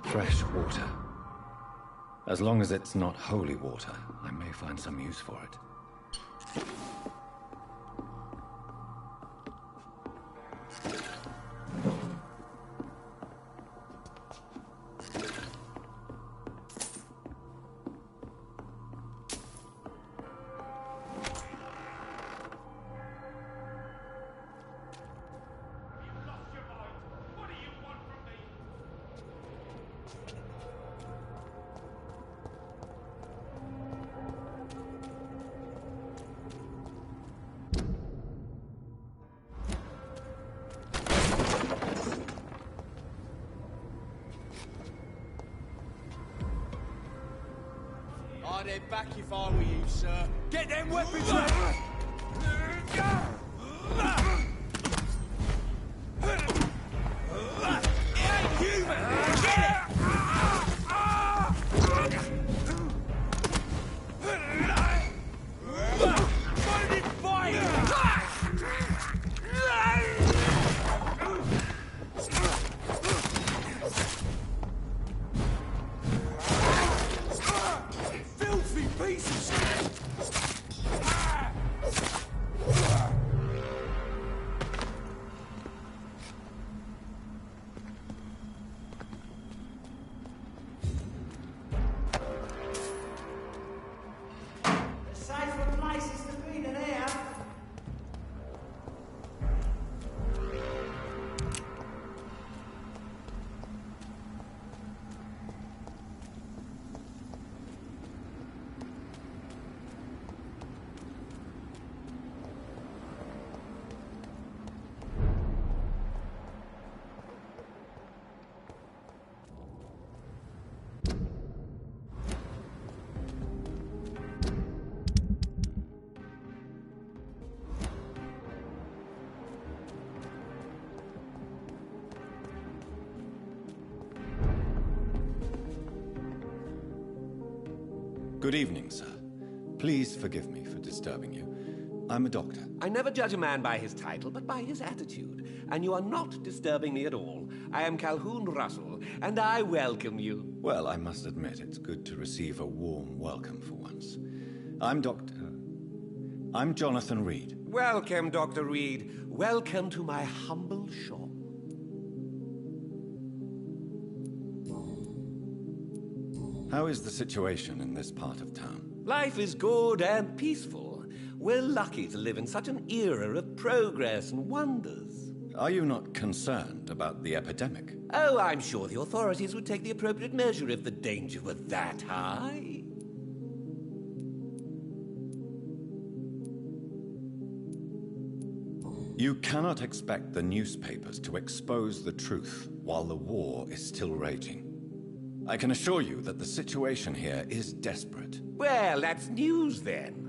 Fresh water. As long as it's not holy water, I may find some use for it. I'd back if I were you, sir. Get them weapons ready! It ain't human! Get it! Find it fine! Filthy pieces! Good evening, sir. Please forgive me for disturbing you. I'm a doctor. I never judge a man by his title, but by his attitude. And you are not disturbing me at all. I am Calhoun Russell, and I welcome you. Well, I must admit, it's good to receive a warm welcome for once. I'm Jonathan Reed. Welcome, Dr. Reed. Welcome to my humble shop. How is the situation in this part of town? Life is good and peaceful. We're lucky to live in such an era of progress and wonders. Are you not concerned about the epidemic? Oh, I'm sure the authorities would take the appropriate measure if the danger were that high. You cannot expect the newspapers to expose the truth while the war is still raging. I can assure you that the situation here is desperate. Well, that's news then.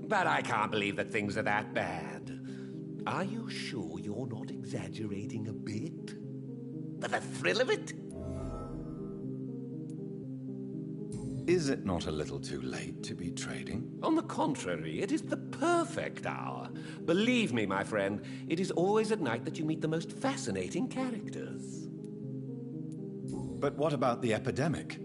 But I can't believe that things are that bad. Are you sure you're not exaggerating a bit? For the thrill of it? Is it not a little too late to be trading? On the contrary, it is the perfect hour. Believe me, my friend, it is always at night that you meet the most fascinating characters. But what about the epidemic?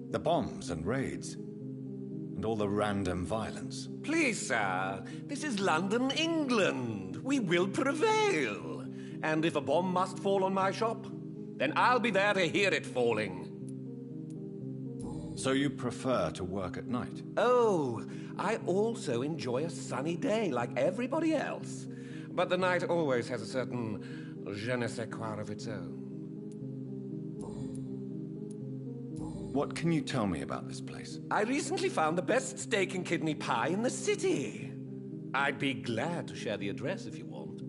The bombs and raids? And all the random violence? Please, sir, this is London, England. We will prevail. And if a bomb must fall on my shop, then I'll be there to hear it falling. So you prefer to work at night? Oh, I also enjoy a sunny day like everybody else. But the night always has a certain je ne sais quoi of its own. What can you tell me about this place? I recently found the best steak and kidney pie in the city. I'd be glad to share the address if you want.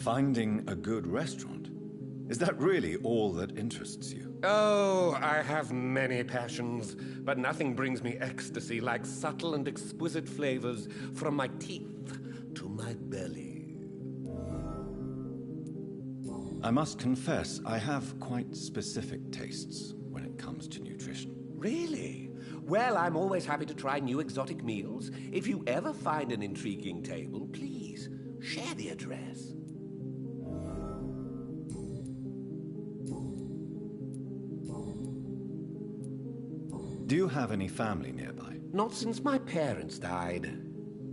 Finding a good restaurant? Is that really all that interests you? Oh, I have many passions, but nothing brings me ecstasy like subtle and exquisite flavors from my teeth to my belly. I must confess, I have quite specific tastes when it comes to nutrition. Really? Well, I'm always happy to try new exotic meals. If you ever find an intriguing table, please share the address. Do you have any family nearby? Not since my parents died.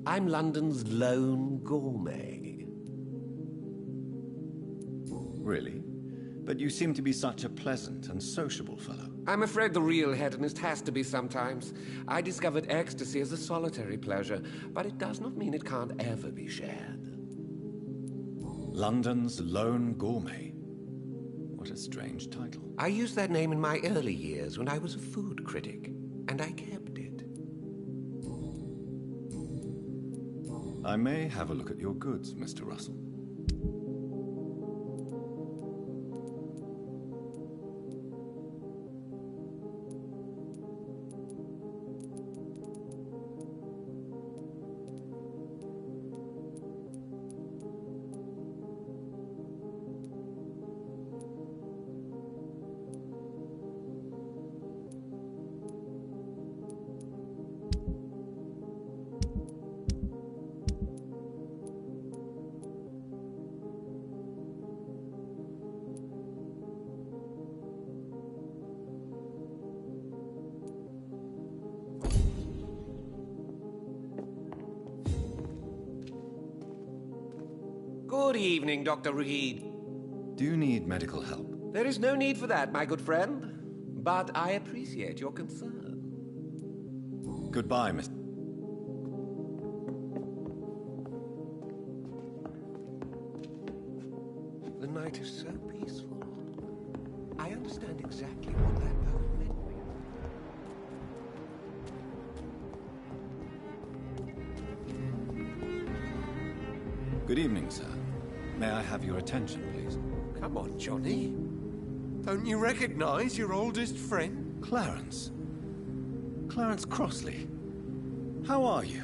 I'm London's lone gourmet. Really? But you seem to be such a pleasant and sociable fellow. I'm afraid the real hedonist has to be sometimes. I discovered ecstasy as a solitary pleasure, but it does not mean it can't ever be shared. London's lone gourmet. What a strange title. I used that name in my early years when I was a food critic, and I kept it. I may have a look at your goods, Mr. Russell. Good evening, Dr. Reed. Do you need medical help? There is no need for that, my good friend. But I appreciate your concern. Goodbye, Mr. The night is so peaceful. I understand exactly what that poem meant. Good evening, sir. May I have your attention, please? Come on, Johnny. Don't you recognize your oldest friend? Clarence. Clarence Crossley. How are you?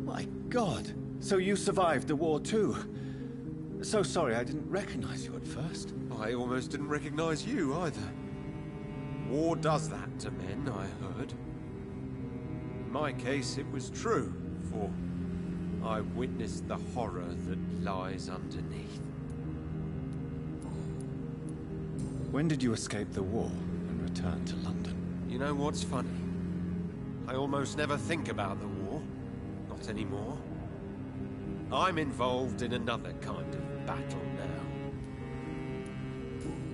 My God. So you survived the war too. So sorry I didn't recognize you at first. I almost didn't recognize you either. War does that to men, I heard. In my case, it was true, for I witnessed the horror that lies underneath. When did you escape the war and return to London? You know what's funny? I almost never think about the war. Not anymore. I'm involved in another kind of battle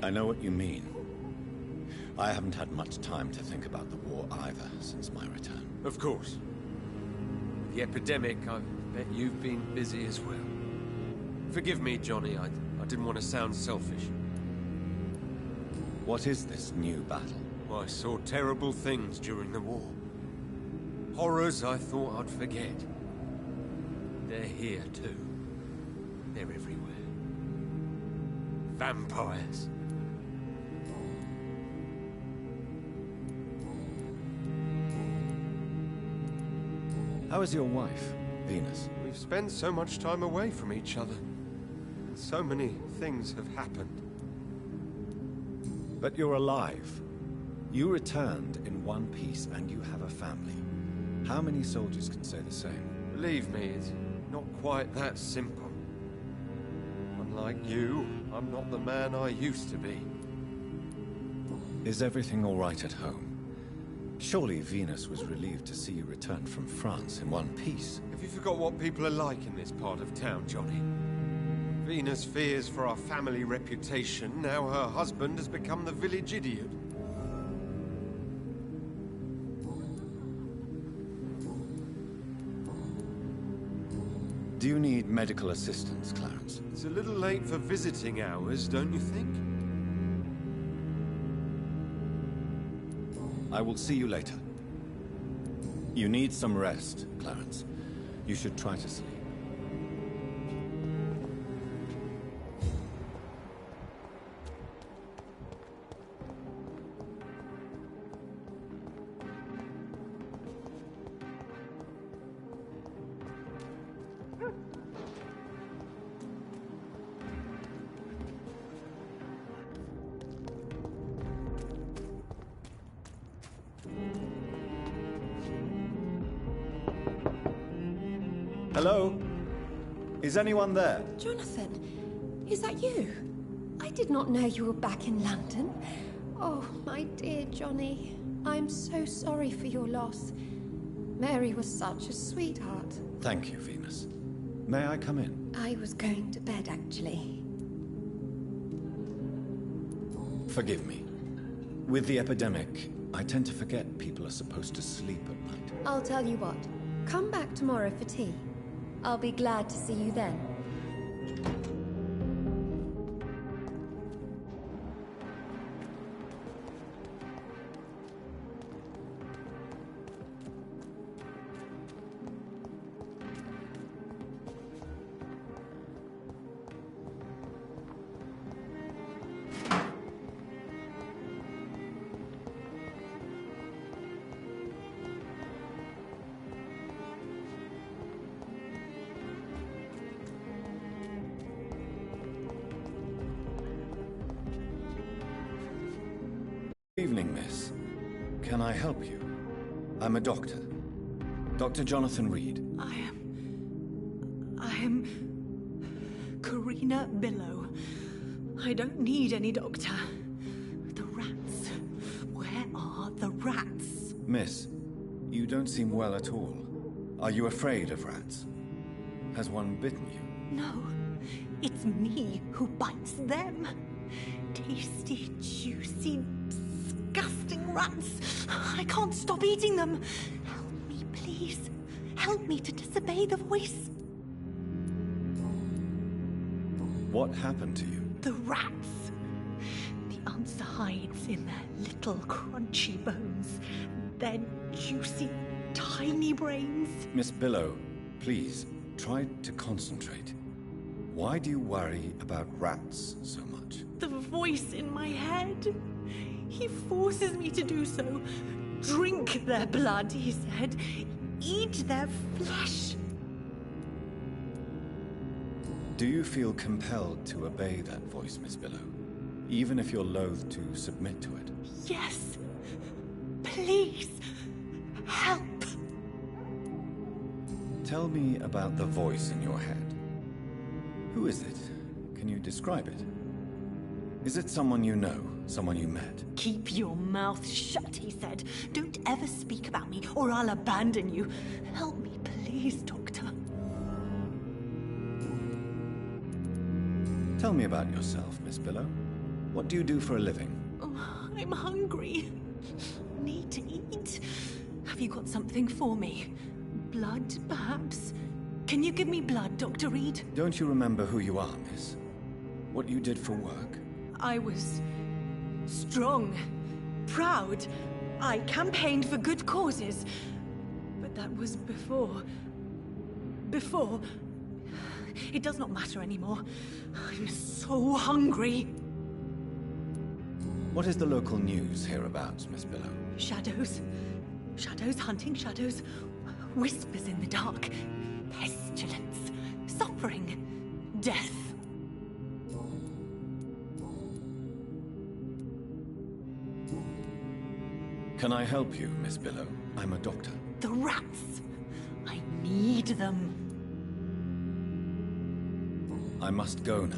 now. I know what you mean. I haven't had much time to think about the war either since my return. Of course. The epidemic, I bet you've been busy as well. Forgive me, Johnny, I didn't want to sound selfish. What is this new battle? I saw terrible things during the war. Horrors I thought I'd forget. They're here too. They're everywhere. Vampires. How is your wife, Venus? We've spent so much time away from each other. And so many things have happened. But you're alive. You returned in one piece and you have a family. How many soldiers can say the same? Believe me, it's not quite that simple. Unlike you, I'm not the man I used to be. Is everything all right at home? Surely Venus was relieved to see you return from France in one piece. Have you forgot what people are like in this part of town, Johnny? Venus fears for our family reputation. Now her husband has become the village idiot. Do you need medical assistance, Clarence? It's a little late for visiting hours, don't you think? I will see you later. You need some rest, Clarence. You should try to sleep. Hello? Is anyone there? Jonathan, is that you? I did not know you were back in London. Oh, my dear Johnny. I'm so sorry for your loss. Mary was such a sweetheart. Thank you, Venus. May I come in? I was going to bed, actually. Forgive me. With the epidemic, I tend to forget people are supposed to sleep at night. I'll tell you what. Come back tomorrow for tea. I'll be glad to see you then. Evening, miss. Can I help you? I'm a doctor. Dr. Jonathan Reed. I am Karina Billow. I don't need any doctor. The rats. Where are the rats? Miss, you don't seem well at all. Are you afraid of rats? Has one bitten you? No, it's me who bites them. Tasty, juicy, disgusting rats. I can't stop eating them. Help me, please. Help me to disobey the voice. What happened to you? The rats. The answer hides in their little crunchy bones. Their juicy, tiny brains. Miss Billow, please, try to concentrate. Why do you worry about rats so much? The voice in my head. He forces me to do so. Drink their blood, he said. Eat their flesh. Do you feel compelled to obey that voice, Miss Billow? Even if you're loath to submit to it? Yes. Please. Help. Tell me about the voice in your head. Who is it? Can you describe it? Is it someone you know, someone you met? Keep your mouth shut, he said. Don't ever speak about me, or I'll abandon you. Help me, please, Doctor. Tell me about yourself, Miss Billow. What do you do for a living? Oh, I'm hungry. Need to eat. Have you got something for me? Blood, perhaps? Can you give me blood, Dr. Reed? Don't you remember who you are, miss? What you did for work? I was strong, proud. I campaigned for good causes. But that was before. It does not matter anymore. I'm so hungry. What is the local news hereabouts, Miss Billow? Shadows. Shadows hunting shadows. Whispers in the dark. Pestilence. Suffering. Death. Can I help you, Miss Billow? I'm a doctor. The rats. I need them. I must go now.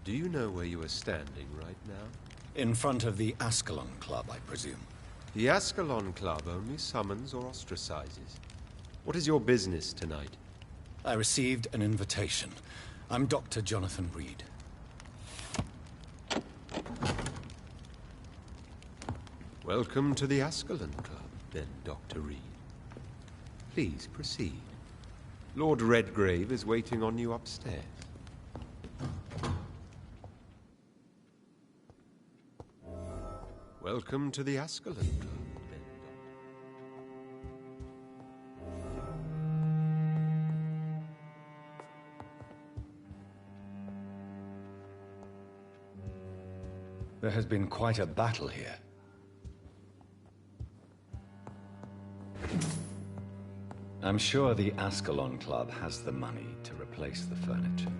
Do you know where you are standing right now? In front of the Ascalon Club, I presume. The Ascalon Club only summons or ostracizes. What is your business tonight? I received an invitation. I'm Dr. Jonathan Reed. Welcome to the Ascalon Club, then, Dr. Reed. Please proceed. Lord Redgrave is waiting on you upstairs. Welcome to the Ascalon Club, then, There has been quite a battle here. I'm sure the Ascalon Club has the money to replace the furniture.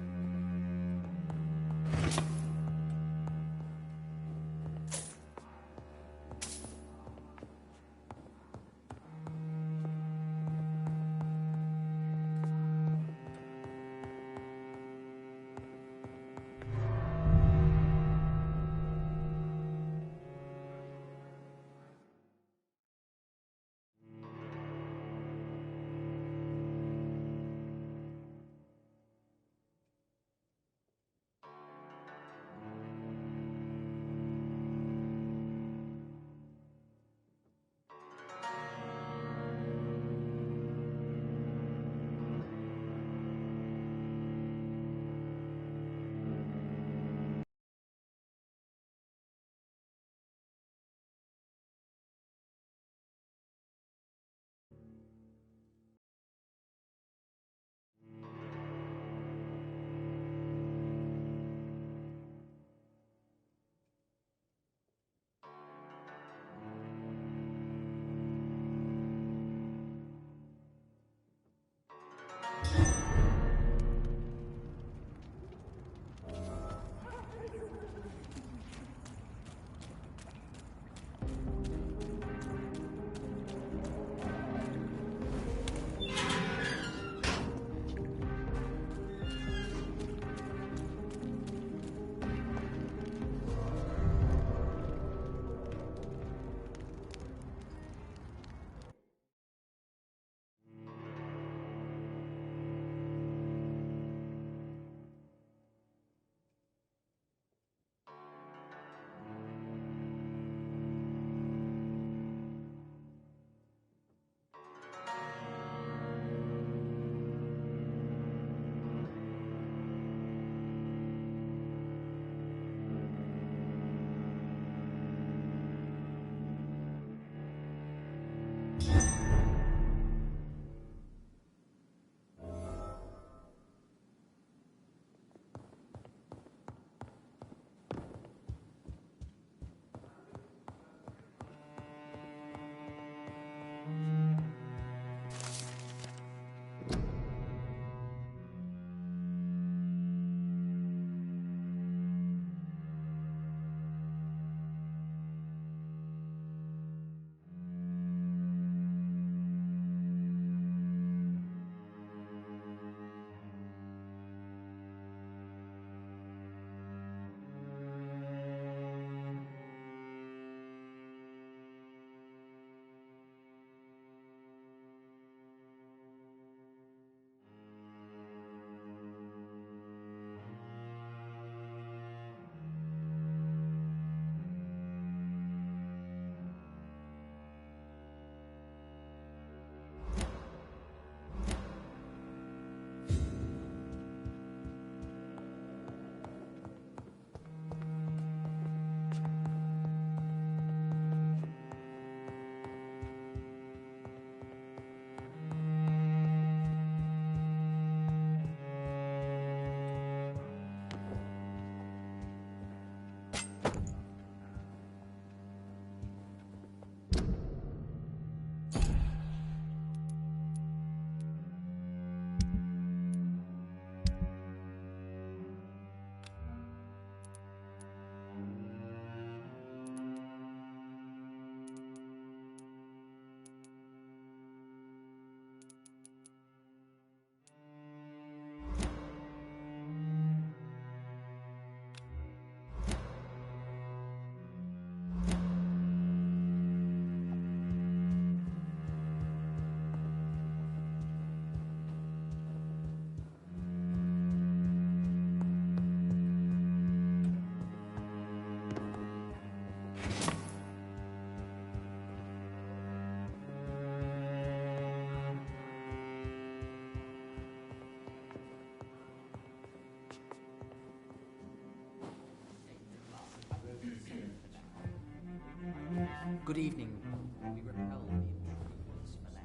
Good evening. We repel the intruders for now.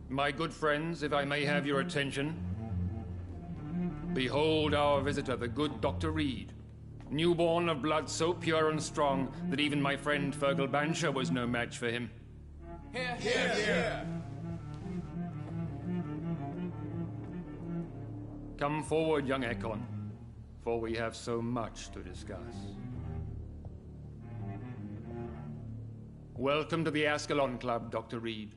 My good friends, if I may have your attention. Behold our visitor, the good Dr. Reed. Newborn of blood so pure and strong that even my friend Fergal Bansher was no match for him. Here, here, here! Come forward, young Ekon, for we have so much to discuss. Welcome to the Ascalon Club, Dr. Reed.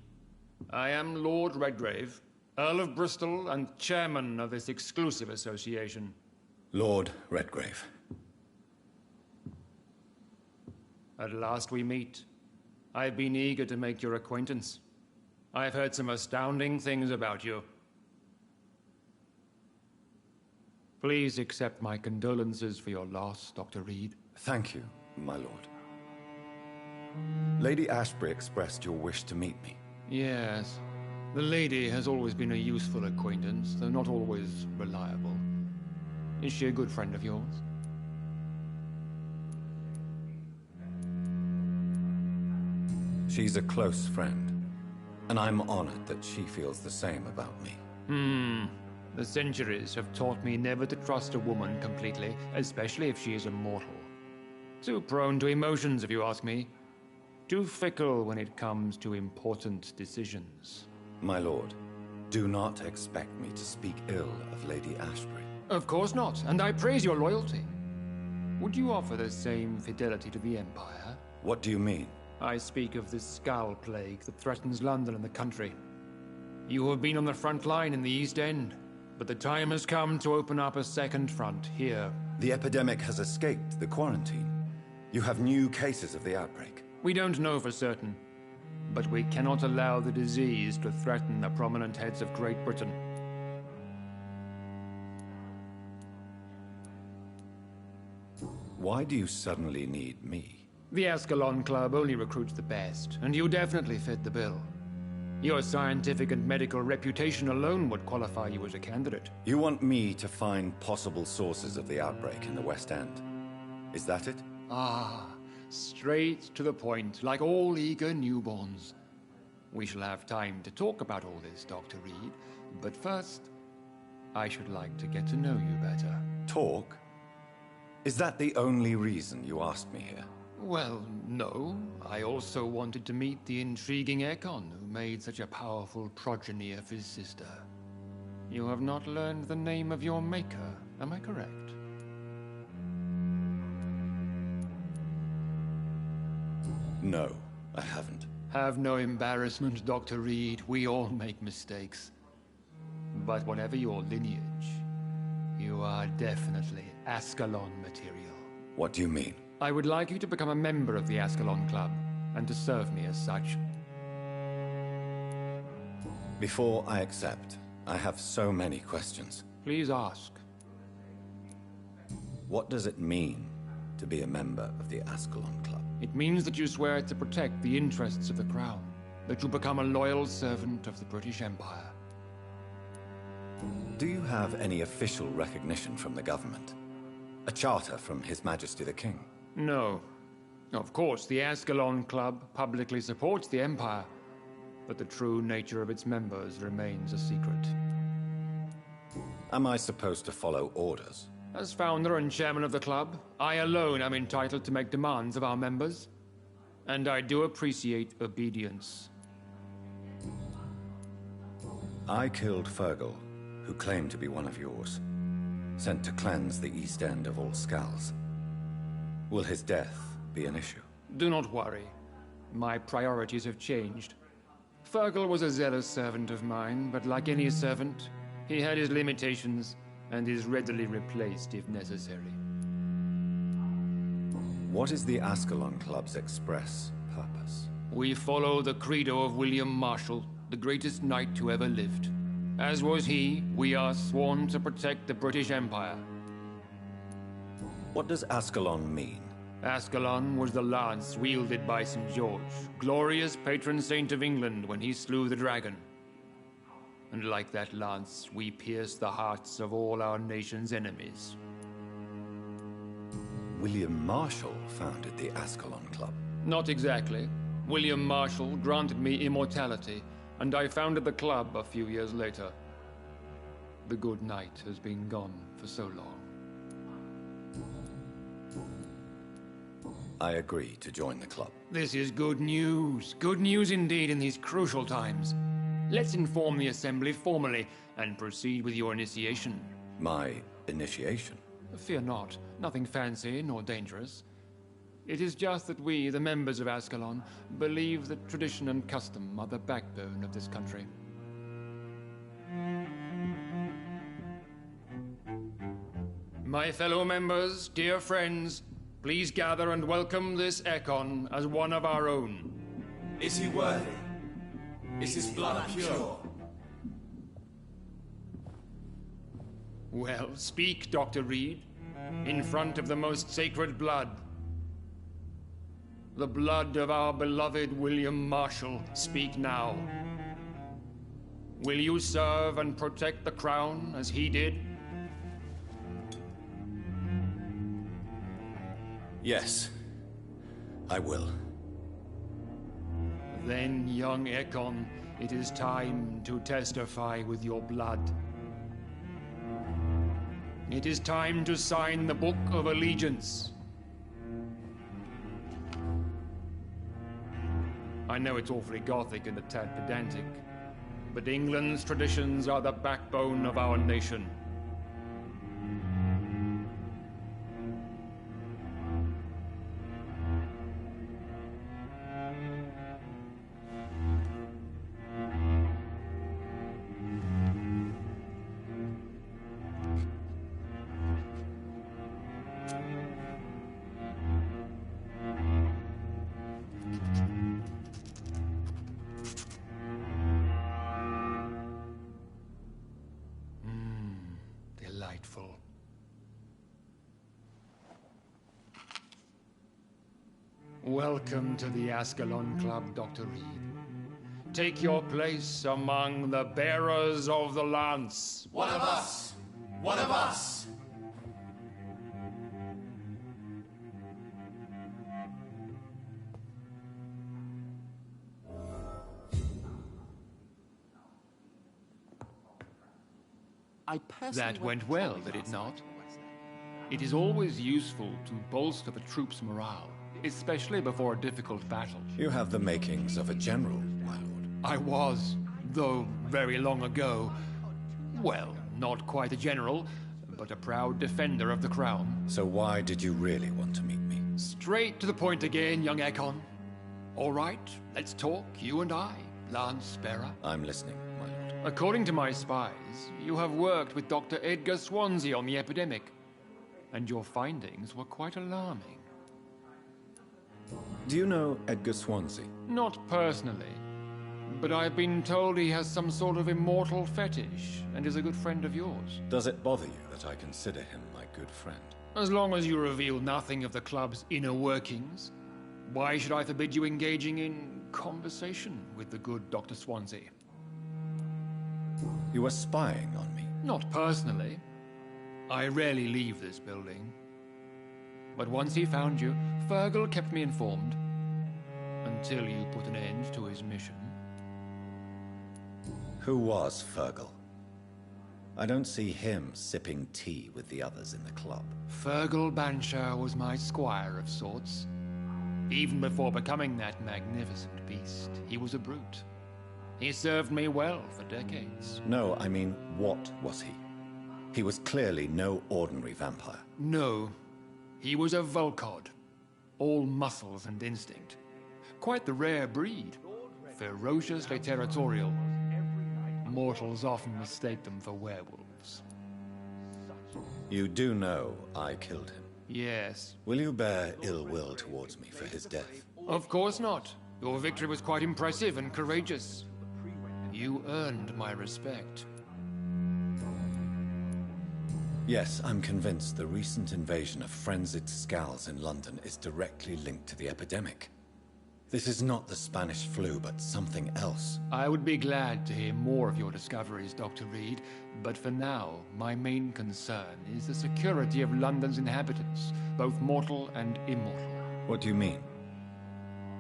I am Lord Redgrave, Earl of Bristol and chairman of this exclusive association. Lord Redgrave. At last we meet. I've been eager to make your acquaintance. I've heard some astounding things about you. Please accept my condolences for your loss, Dr. Reed. Thank you, my lord. Lady Ashbury expressed your wish to meet me. Yes. The lady has always been a useful acquaintance, though not always reliable. Is she a good friend of yours? She's a close friend, and I'm honored that she feels the same about me. The centuries have taught me never to trust a woman completely, especially if she is a mortal. Too prone to emotions, if you ask me. Too fickle when it comes to important decisions. My lord, do not expect me to speak ill of Lady Ashbury. Of course not, and I praise your loyalty. Would you offer the same fidelity to the Empire? What do you mean? I speak of the Skull Plague that threatens London and the country. You have been on the front line in the East End, but the time has come to open up a second front here. The epidemic has escaped the quarantine. You have new cases of the outbreak. We don't know for certain, but we cannot allow the disease to threaten the prominent heads of Great Britain. Why do you suddenly need me? The Ascalon Club only recruits the best, and you definitely fit the bill. Your scientific and medical reputation alone would qualify you as a candidate. You want me to find possible sources of the outbreak in the West End. Is that it? Ah, straight to the point, like all eager newborns. We shall have time to talk about all this, Dr. Reed, but first, I should like to get to know you better. Talk? Is that the only reason you asked me here? Well, no. I also wanted to meet the intriguing Ekon, who made such a powerful progeny of his sister. You have not learned the name of your maker, am I correct? No, I haven't. Have no embarrassment, Dr. Reed. We all make mistakes. But whatever your lineage, you are definitely Ascalon material. What do you mean? I would like you to become a member of the Ascalon Club, and to serve me as such. Before I accept, I have so many questions. Please ask. What does it mean to be a member of the Ascalon Club? It means that you swear to protect the interests of the Crown, that you become a loyal servant of the British Empire. Do you have any official recognition from the government? A charter from His Majesty the King? No. Of course, the Ascalon Club publicly supports the Empire, but the true nature of its members remains a secret. Am I supposed to follow orders? As founder and chairman of the club, I alone am entitled to make demands of our members, and I do appreciate obedience. I killed Fergal, who claimed to be one of yours, sent to cleanse the East End of all skulls. Will his death be an issue? Do not worry. My priorities have changed. Fergal was a zealous servant of mine, but like any servant, he had his limitations and is readily replaced if necessary. What is the Ascalon Club's express purpose? We follow the credo of William Marshall, the greatest knight who ever lived. As was he, we are sworn to protect the British Empire. What does Ascalon mean? Ascalon was the lance wielded by St. George, glorious patron saint of England when he slew the dragon. And like that lance, we pierce the hearts of all our nation's enemies. William Marshall founded the Ascalon Club. Not exactly. William Marshall granted me immortality, and I founded the club a few years later. The good knight has been gone for so long. I agree to join the club. This is good news. Good news indeed in these crucial times. Let's inform the Assembly formally and proceed with your initiation. My initiation? Fear not. Nothing fancy nor dangerous. It is just that we, the members of Ascalon, believe that tradition and custom are the backbone of this country. My fellow members, dear friends, please gather and welcome this Ekon as one of our own. Is he worthy? Is his blood pure? Well, speak, Dr. Reed, in front of the most sacred blood. The blood of our beloved William Marshall, speak now. Will you serve and protect the crown as he did? Yes, I will. Then, young Ekon, it is time to testify with your blood. It is time to sign the Book of Allegiance. I know it's awfully gothic and a tad pedantic, but England's traditions are the backbone of our nation. Delightful. Welcome to the Ascalon Club, Dr. Reed. Take your place among the bearers of the lance. One of us! One of us! That went well, did it not? It is always useful to bolster the troops' morale, especially before a difficult battle. You have the makings of a general, my lord. I was, though very long ago. Well, not quite a general, but a proud defender of the crown. So why did you really want to meet me? Straight to the point again, young Ekon. All right, let's talk, you and I, Lance Bearer. I'm listening, my lord. According to my spies, you have worked with Dr. Edgar Swansea on the epidemic, and your findings were quite alarming. Do you know Edgar Swansea? Not personally, but I've been told he has some sort of immortal fetish and is a good friend of yours. Does it bother you that I consider him my good friend? As long as you reveal nothing of the club's inner workings, why should I forbid you engaging in conversation with the good Dr. Swansea? You were spying on me? Not personally. I rarely leave this building. But once he found you, Fergal kept me informed. Until you put an end to his mission. Who was Fergal? I don't see him sipping tea with the others in the club. Fergal Banshire was my squire of sorts. Even before becoming that magnificent beast, he was a brute. He served me well for decades. No, I mean, what was he? He was clearly no ordinary vampire. No, he was a Volcod. All muscles and instinct. Quite the rare breed. Ferociously territorial. Mortals often mistake them for werewolves. You do know I killed him. Yes. Will you bear ill will towards me for his death? Of course not. Your victory was quite impressive and courageous. You earned my respect. Yes, I'm convinced the recent invasion of frenzied Skulls in London is directly linked to the epidemic. This is not the Spanish flu, but something else. I would be glad to hear more of your discoveries, Dr. Reed, but for now, my main concern is the security of London's inhabitants, both mortal and immortal. What do you mean?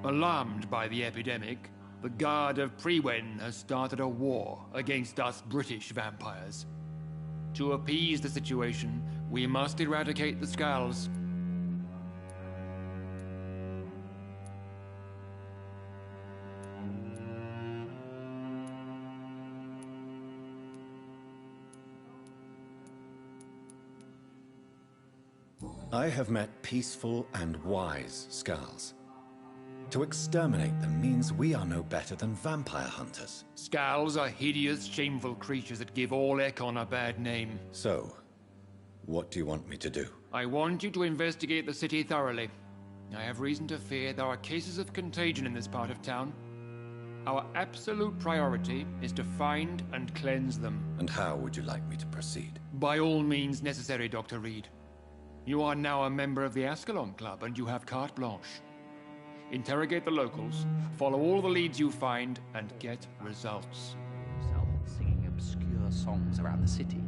Alarmed by the epidemic, the Guard of Prewen has started a war against us British vampires. To appease the situation, we must eradicate the Skulls. I have met peaceful and wise Skulls. To exterminate them means we are no better than vampire hunters. Skulls are hideous, shameful creatures that give all Ekon a bad name. So, what do you want me to do? I want you to investigate the city thoroughly. I have reason to fear there are cases of contagion in this part of town. Our absolute priority is to find and cleanse them. And how would you like me to proceed? By all means necessary, Dr. Reed. You are now a member of the Ascalon Club, and you have carte blanche. Interrogate the locals, follow all the leads you find, and get results. Himself singing obscure songs around the city.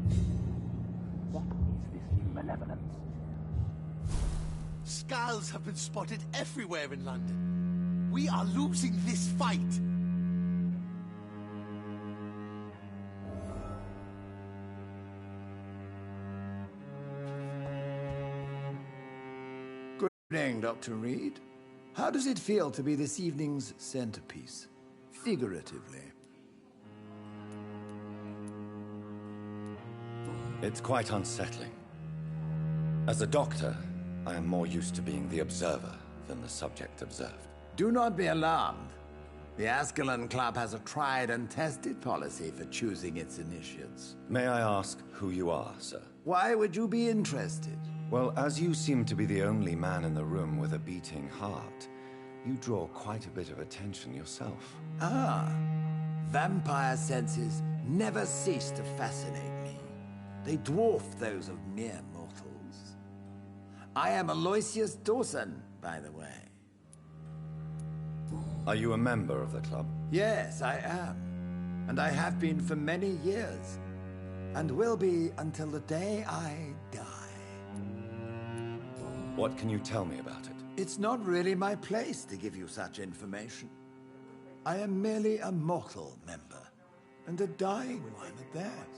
What is this new malevolence? Skulls have been spotted everywhere in London. We are losing this fight. Good evening, Dr. Reed. How does it feel to be this evening's centerpiece, figuratively? It's quite unsettling. As a doctor, I am more used to being the observer than the subject observed. Do not be alarmed. The Ascalon Club has a tried and tested policy for choosing its initiates. May I ask who you are, sir? Why would you be interested? Well, as you seem to be the only man in the room with a beating heart, you draw quite a bit of attention yourself. Ah, vampire senses never cease to fascinate me. They dwarf those of mere mortals. I am Aloysius Dawson, by the way. Are you a member of the club? Yes, I am. And I have been for many years. And will be until the day I die. What can you tell me about it? It's not really my place to give you such information. I am merely a mortal member, and a dying one at that.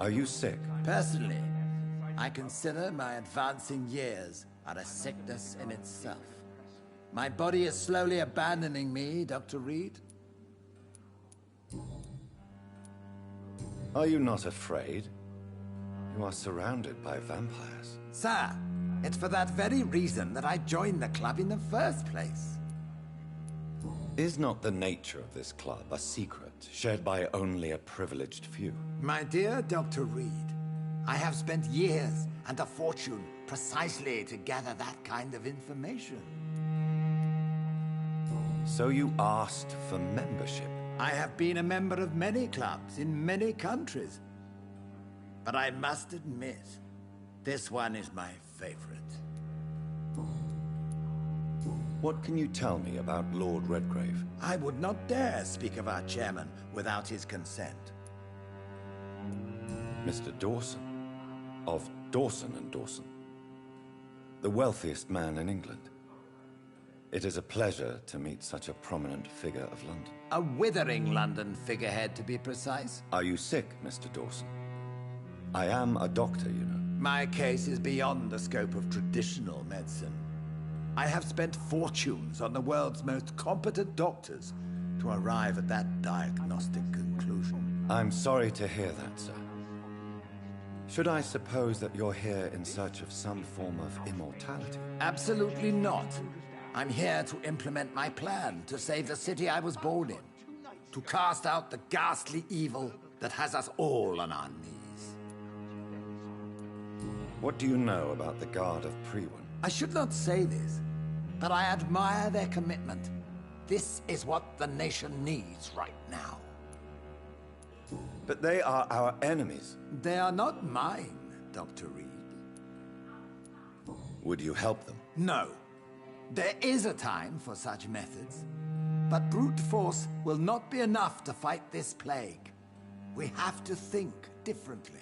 Are you sick? Personally, I consider my advancing years are a sickness in itself. My body is slowly abandoning me, Dr. Reed. Are you not afraid? You are surrounded by vampires. Sir, it's for that very reason that I joined the club in the first place. Is not the nature of this club a secret shared by only a privileged few? My dear Dr. Reed, I have spent years and a fortune precisely to gather that kind of information. So you asked for membership? I have been a member of many clubs in many countries. But I must admit, this one is my favorite. What can you tell me about Lord Redgrave? I would not dare speak of our chairman without his consent. Mr. Dawson, of Dawson and Dawson, the wealthiest man in England. It is a pleasure to meet such a prominent figure of London. A withering London figurehead, to be precise. Are you sick, Mr. Dawson? I am a doctor, you know. My case is beyond the scope of traditional medicine. I have spent fortunes on the world's most competent doctors to arrive at that diagnostic conclusion. I'm sorry to hear that, sir. Should I suppose that you're here in search of some form of immortality? Absolutely not. I'm here to implement my plan to save the city I was born in. To cast out the ghastly evil that has us all on our knees. What do you know about the Guard of Prewen? I should not say this, but I admire their commitment. This is what the nation needs right now. But they are our enemies. They are not mine, Dr. Reed. Would you help them? No. There is a time for such methods. But brute force will not be enough to fight this plague. We have to think differently.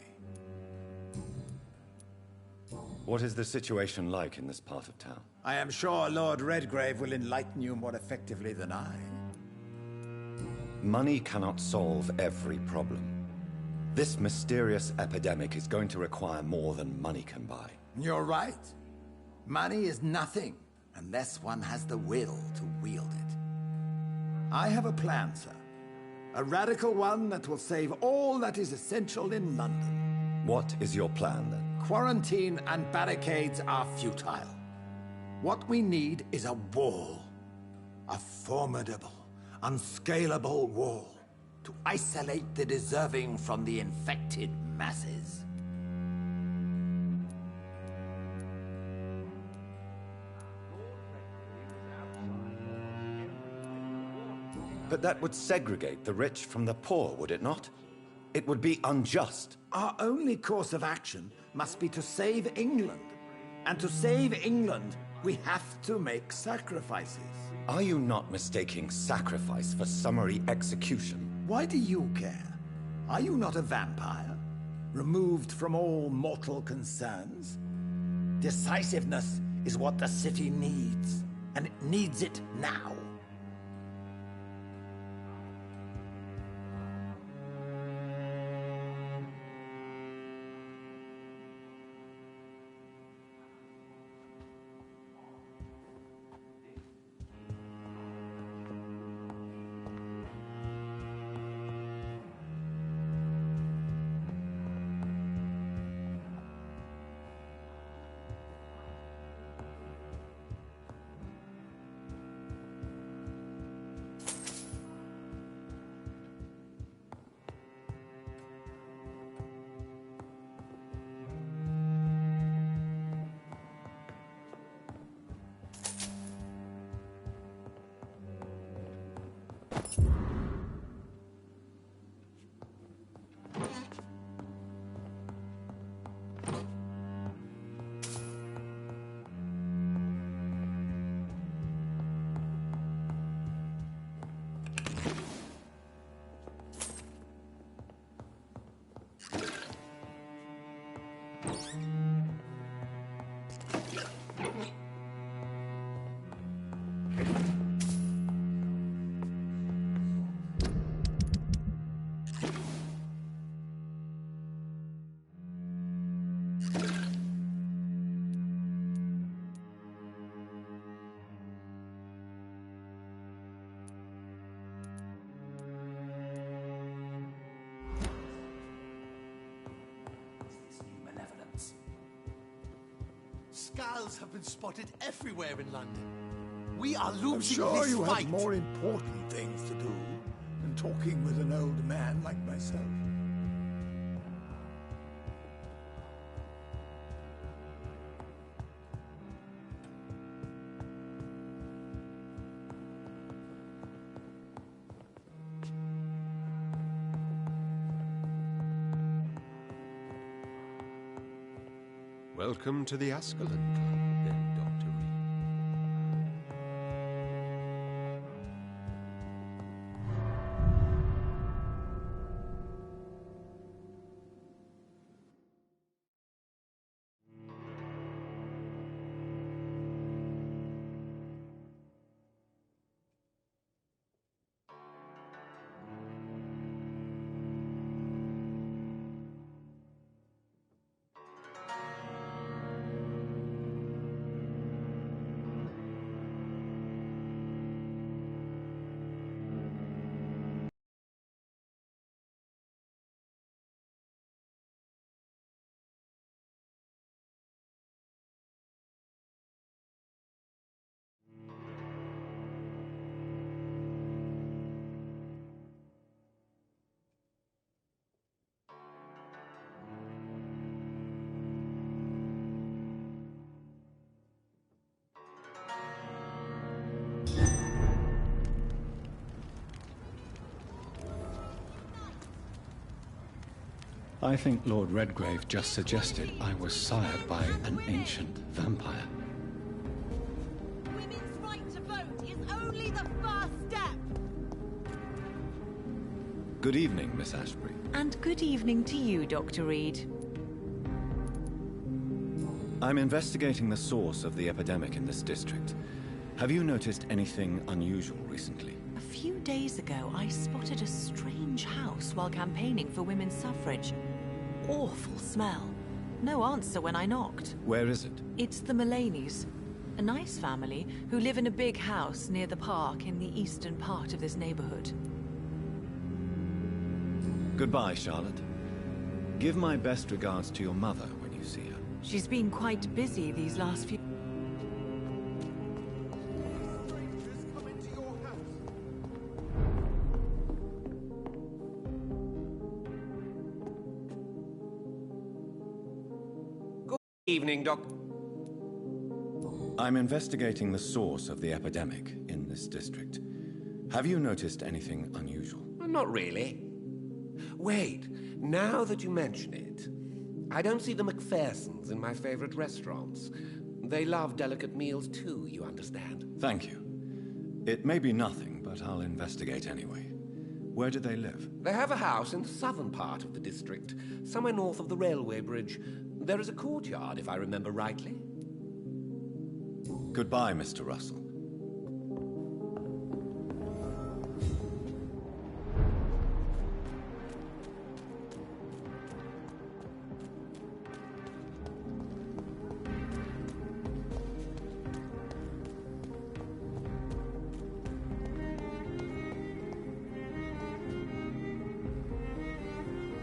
What is the situation like in this part of town? I am sure Lord Redgrave will enlighten you more effectively than I. Money cannot solve every problem. This mysterious epidemic is going to require more than money can buy. You're right. Money is nothing unless one has the will to wield it. I have a plan, sir. A radical one that will save all that is essential in London. What is your plan, then? Quarantine and barricades are futile. What we need is a wall. A formidable, unscalable wall to isolate the deserving from the infected masses. But that would segregate the rich from the poor, would it not? It would be unjust. Our only course of action must be to save England. And to save England, we have to make sacrifices. Are you not mistaking sacrifice for summary execution? Why do you care? Are you not a vampire? Removed from all mortal concerns? Decisiveness is what the city needs, and it needs it now. Skulls have been spotted everywhere in London. We are losing I'm sure this you fight. have more important things to do than talking with an old man like myself. Welcome to the Ascalon Club, then, Dr. Reed. I think Lord Redgrave just suggested I was sired by an ancient vampire. Women's right to vote is only the first step. Good evening, Miss Ashbury. And good evening to you, Dr. Reed. I'm investigating the source of the epidemic in this district. Have you noticed anything unusual recently? A few days ago, I spotted a strange house while campaigning for women's suffrage. Awful smell. No answer when I knocked. Where is it? It's the Mullaneys, a nice family who live in a big house near the park in the eastern part of this neighborhood. Goodbye, Charlotte. Give my best regards to your mother when you see her. She's been quite busy these last few... Evening, Doc. I'm investigating the source of the epidemic in this district. Have you noticed anything unusual? Not really. Wait, now that you mention it, I don't see the McPhersons in my favorite restaurants. They love delicate meals too, you understand? Thank you. It may be nothing, but I'll investigate anyway. Where do they live? They have a house in the southern part of the district, somewhere north of the railway bridge. There is a courtyard, if I remember rightly. Goodbye, Mr. Russell.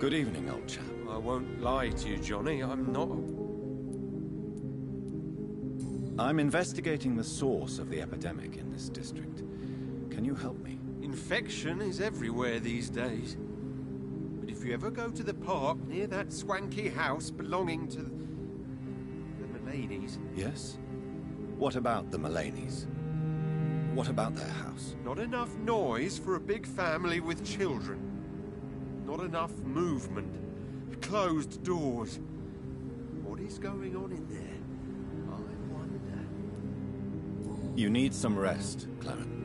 Good evening, old chap. I won't lie to you, Johnny. I'm not... I'm investigating the source of the epidemic in this district. Can you help me? Infection is everywhere these days. But if you ever go to the park near that swanky house belonging to the Mullaneys... Yes? What about the Mullaneys? What about their house? Not enough noise for a big family with children. Not enough movement. Closed doors. What is going on in there? I wonder. You need some rest, Clarence.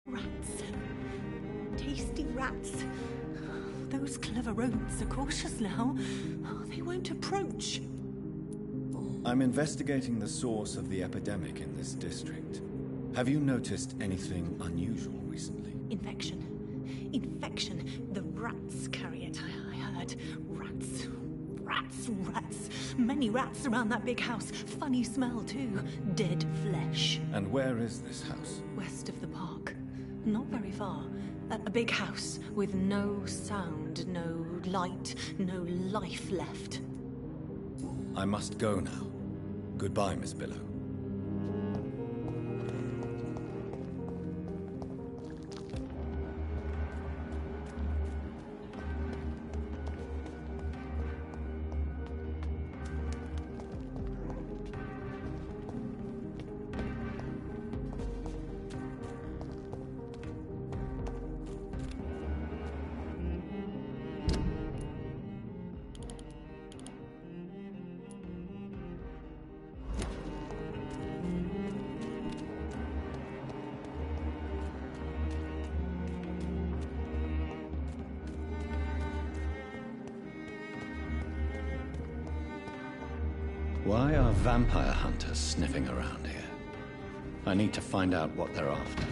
Rats. Tasty rats. Those clever rodents are cautious now. They won't approach. I'm investigating the source of the epidemic in this district. Have you noticed anything unusual recently? Infection. Infection. The rats carry it, I heard. Rats. Rats, rats. Many rats around that big house. Funny smell, too. Dead flesh. And where is this house? West of the park. Not very far. A big house with no sound, no light, no life left. I must go now. Goodbye, Miss Billow. Why are vampire hunters sniffing around here? I need to find out what they're after.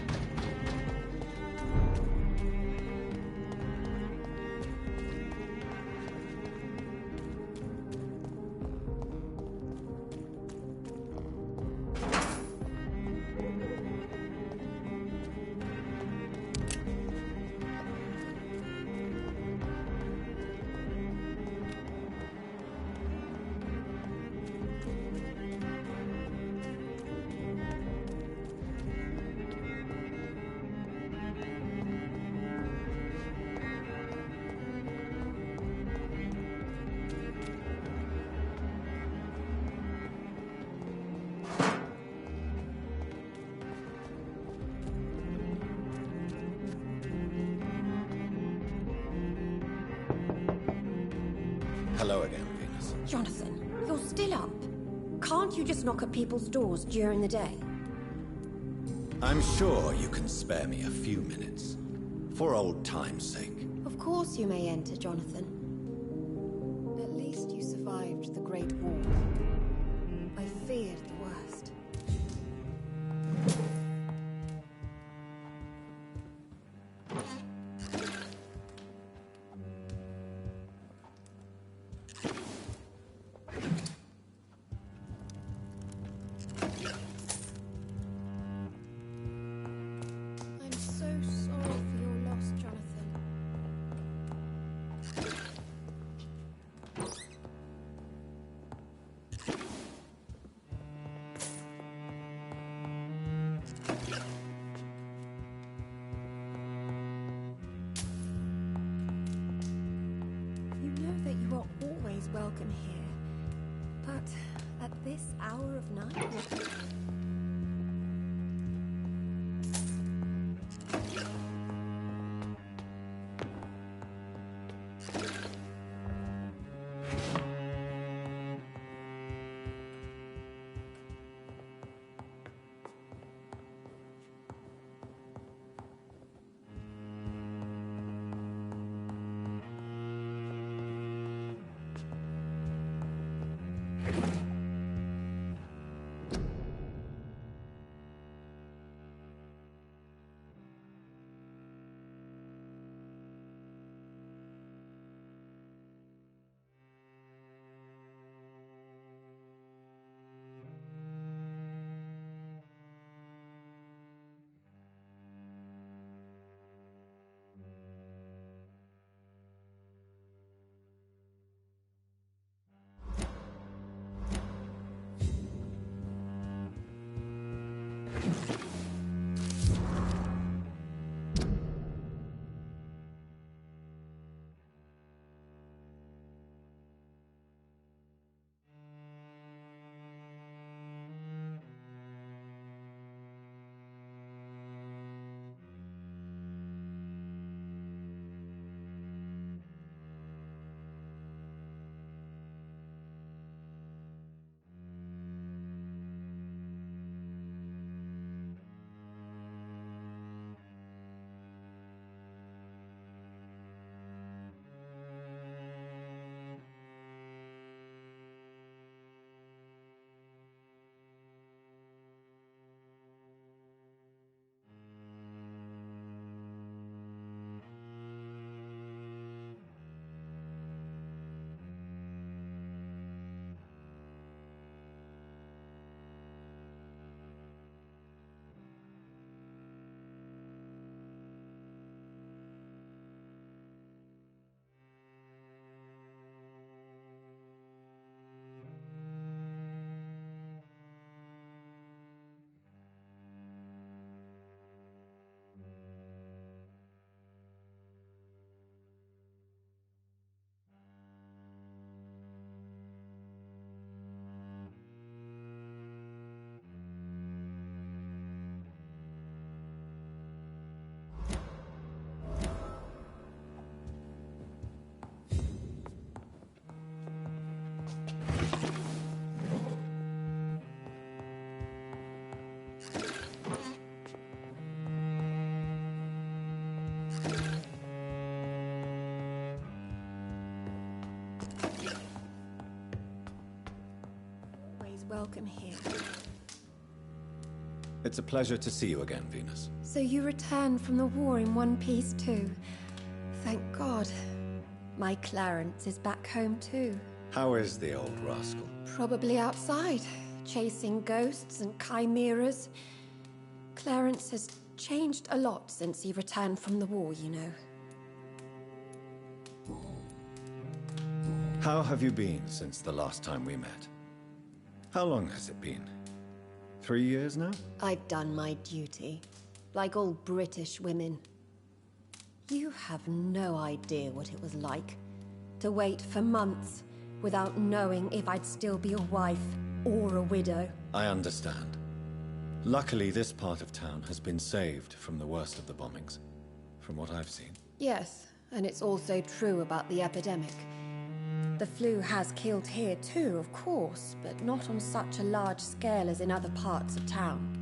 Hello again, Venus. Jonathan, you're still up. Can't you just knock at people's doors during the day? I'm sure you can spare me a few minutes. For old time's sake. Of course you may enter, Jonathan. At least you survived the Great War. I feared the worst. I'm so sorry for your loss, Jonathan. You know that you are always welcome here, but at this hour of night? Welcome here. It's a pleasure to see you again, Venus. So you returned from the war in one piece too. Thank God. My Clarence is back home too. How is the old rascal? Probably outside, chasing ghosts and chimeras. Clarence has changed a lot since he returned from the war, you know. How have you been since the last time we met? How long has it been? 3 years now? I've done my duty, like all British women. You have no idea what it was like to wait for months without knowing if I'd still be a wife or a widow. I understand. Luckily, this part of town has been saved from the worst of the bombings, from what I've seen. Yes, and it's also true about the epidemic. The flu has killed here too, of course, but not on such a large scale as in other parts of town.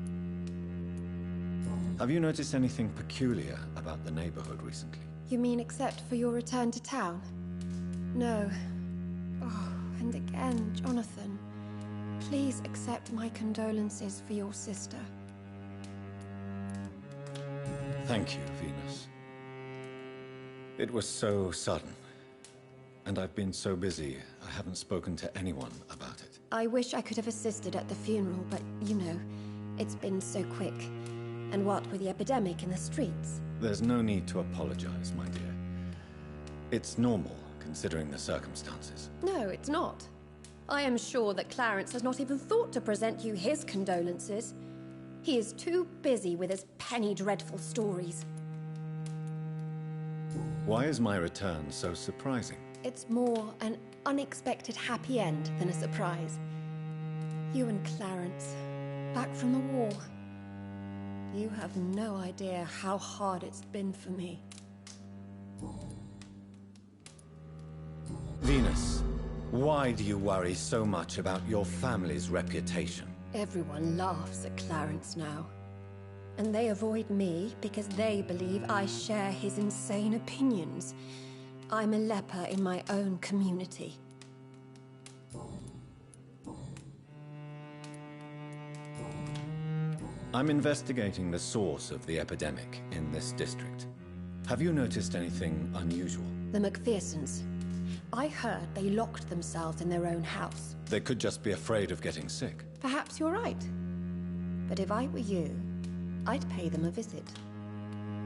Have you noticed anything peculiar about the neighborhood recently? You mean except for your return to town? No. Oh, and again, Jonathan. Please accept my condolences for your sister. Thank you, Venus. It was so sudden. And I've been so busy, I haven't spoken to anyone about it. I wish I could have assisted at the funeral, but you know, it's been so quick. And what with the epidemic in the streets? There's no need to apologize, my dear. It's normal, considering the circumstances. No, it's not. I am sure that Clarence has not even thought to present you his condolences. He is too busy with his penny dreadful stories. Why is my return so surprising? It's more an unexpected happy end than a surprise. You and Clarence, back from the war. You have no idea how hard it's been for me. Venus, why do you worry so much about your family's reputation? Everyone laughs at Clarence now. And they avoid me because they believe I share his insane opinions. I'm a leper in my own community. I'm investigating the source of the epidemic in this district. Have you noticed anything unusual? The McPhersons. I heard they locked themselves in their own house. They could just be afraid of getting sick. Perhaps you're right. But if I were you, I'd pay them a visit.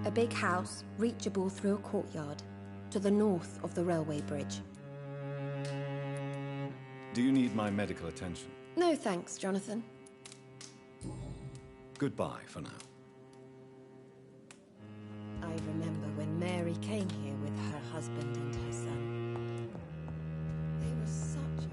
A big house, reachable through a courtyard, to the north of the railway bridge. Do you need my medical attention? No thanks, Jonathan. Goodbye for now. I remember when Mary came here with her husband and her son. They were such a...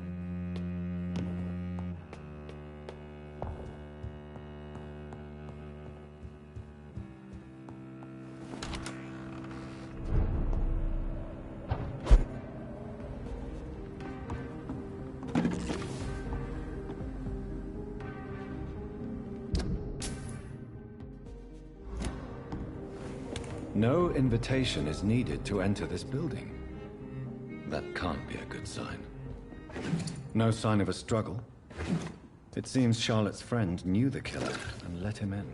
No invitation is needed to enter this building. That can't be a good sign. No sign of a struggle. It seems Charlotte's friend knew the killer and let him in.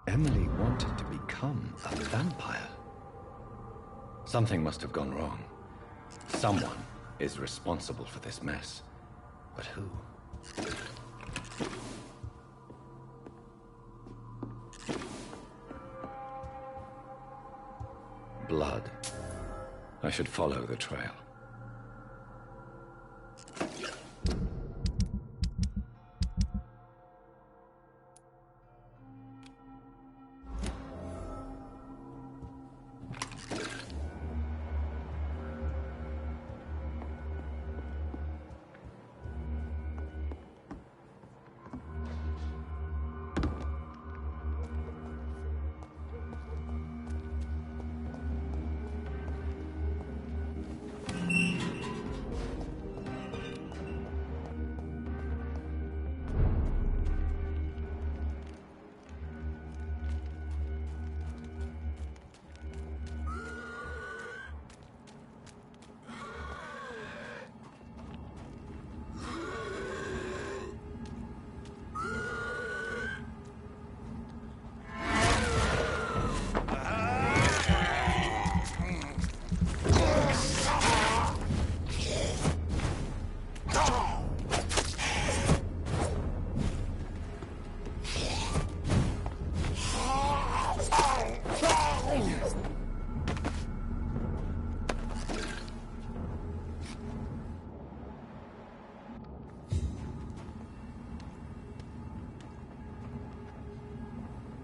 Emily wanted to become a vampire. Something must have gone wrong. Someone is responsible for this mess. But who? Blood. I should follow the trail.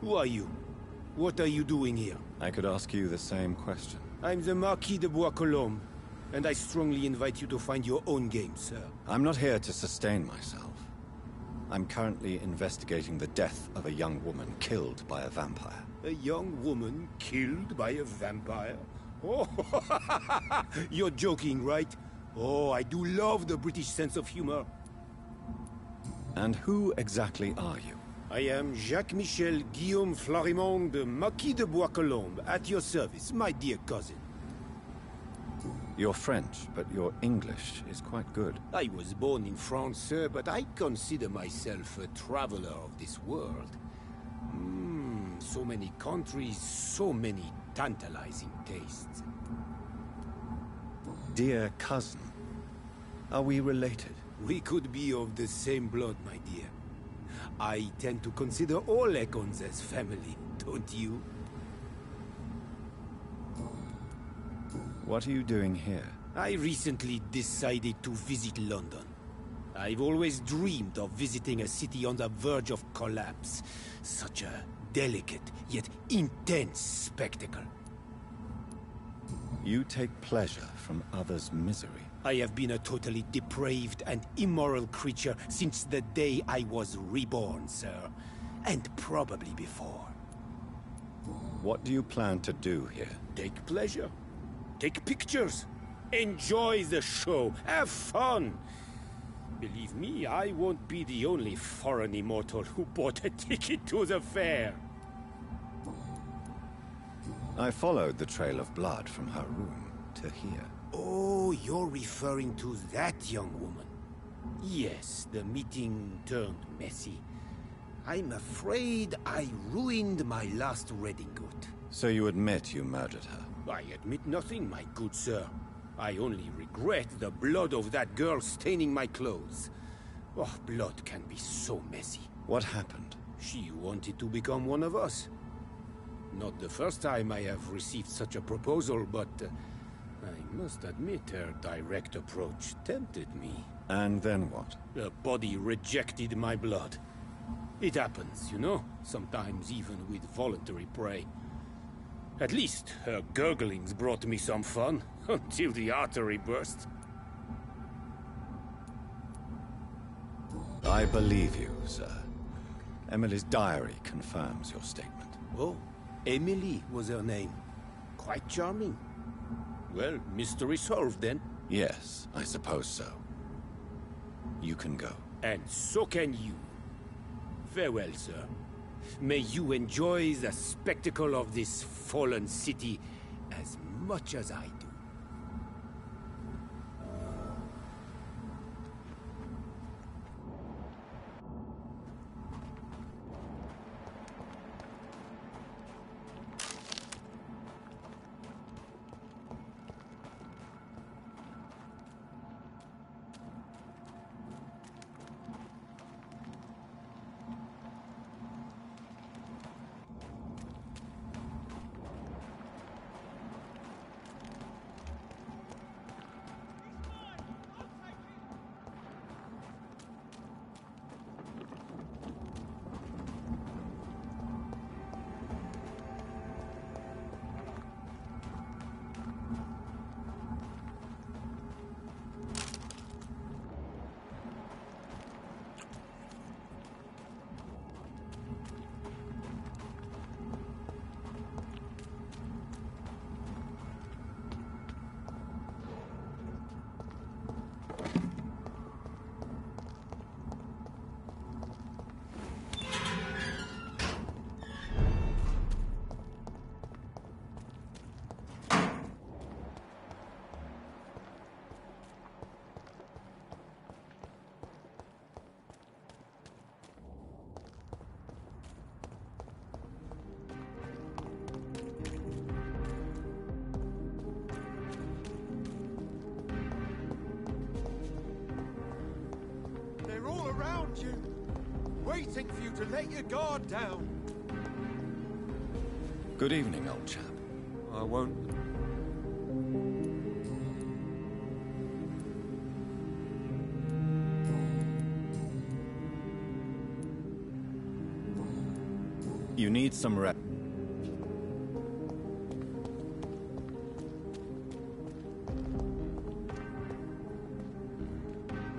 Who are you? What are you doing here? I could ask you the same question. I'm the Marquis de Bois-Colombes, and I strongly invite you to find your own game, sir. I'm not here to sustain myself. I'm currently investigating the death of a young woman killed by a vampire. A young woman killed by a vampire? Oh, you're joking, right? Oh, I do love the British sense of humor. And who exactly are you? I am Jacques-Michel Guillaume Florimond de Marquis de Bois-Colombes, at your service, my dear cousin. You're French, but your English is quite good. I was born in France, sir, but I consider myself a traveler of this world. So many countries, so many tantalizing tastes. Dear cousin, are we related? We could be of the same blood, my dear. I tend to consider all Econs as family, don't you? What are you doing here? I recently decided to visit London. I've always dreamed of visiting a city on the verge of collapse. Such a delicate, yet intense spectacle. You take pleasure from others' misery. I have been a totally depraved and immoral creature since the day I was reborn, sir. And probably before. What do you plan to do here? Take pleasure. Take pictures. Enjoy the show. Have fun. Believe me, I won't be the only foreign immortal who bought a ticket to the fair. I followed the trail of blood from her room to here. Oh, you're referring to that young woman. Yes, the meeting turned messy. I'm afraid I ruined my last redingote. So you admit you murdered her? I admit nothing, my good sir. I only regret the blood of that girl staining my clothes. Oh, blood can be so messy. What happened? She wanted to become one of us. Not the first time I have received such a proposal, but I must admit her direct approach tempted me. And then what? Her body rejected my blood. It happens, you know, sometimes even with voluntary prey. At least her gurglings brought me some fun, until the artery burst. I believe you, sir. Emily's diary confirms your statement. Oh, Emily was her name. Quite charming. Well, mystery solved then. Yes, I suppose so. You can go. And so can you. Farewell, sir. May you enjoy the spectacle of this fallen city as much as I do. You, waiting for you to let your guard down. Good evening, old chap. I won't. You need some rest.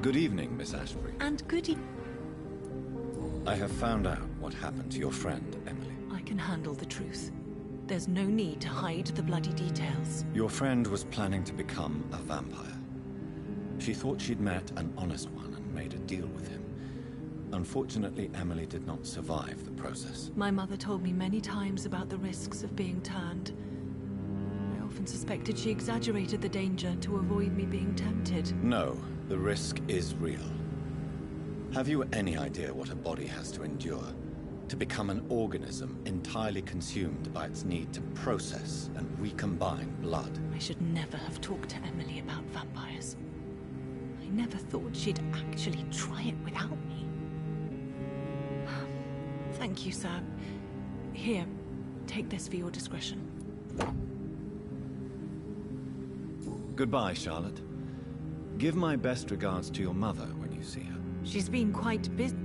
Good evening, Miss Ashbury. And good evening. I have found out what happened to your friend, Emily. I can handle the truth. There's no need to hide the bloody details. Your friend was planning to become a vampire. She thought she'd met an honest one and made a deal with him. Unfortunately, Emily did not survive the process. My mother told me many times about the risks of being turned. I often suspected she exaggerated the danger to avoid me being tempted. No, the risk is real. Have you any idea what a body has to endure? To become an organism entirely consumed by its need to process and recombine blood? I should never have talked to Emily about vampires. I never thought she'd actually try it without me. Thank you, sir. Here, take this for your discretion. Goodbye, Charlotte. Give my best regards to your mother when you see her. She's been quite busy.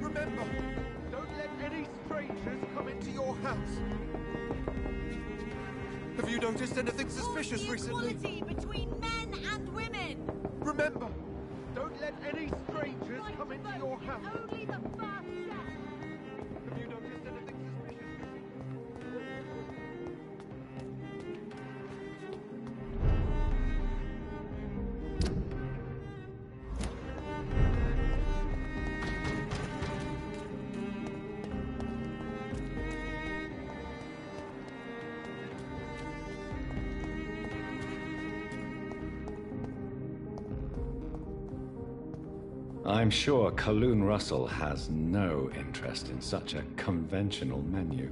Remember, don't let any strangers come into your house. Have you noticed anything suspicious recently? Equality between men and women. Remember, don't let any strangers come into your house. Only the first step. Have you noticed anything suspicious? I'm sure Kaloon Russell has no interest in such a conventional menu.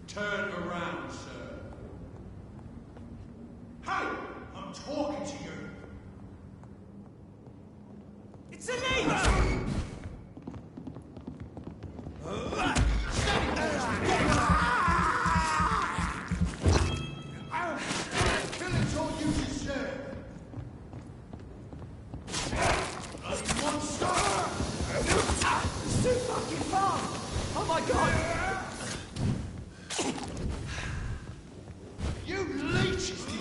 Turn around, sir. Hey! I'm talking to you! It's a neighbor! Pillage all you can share! Monster! my god! You leeches!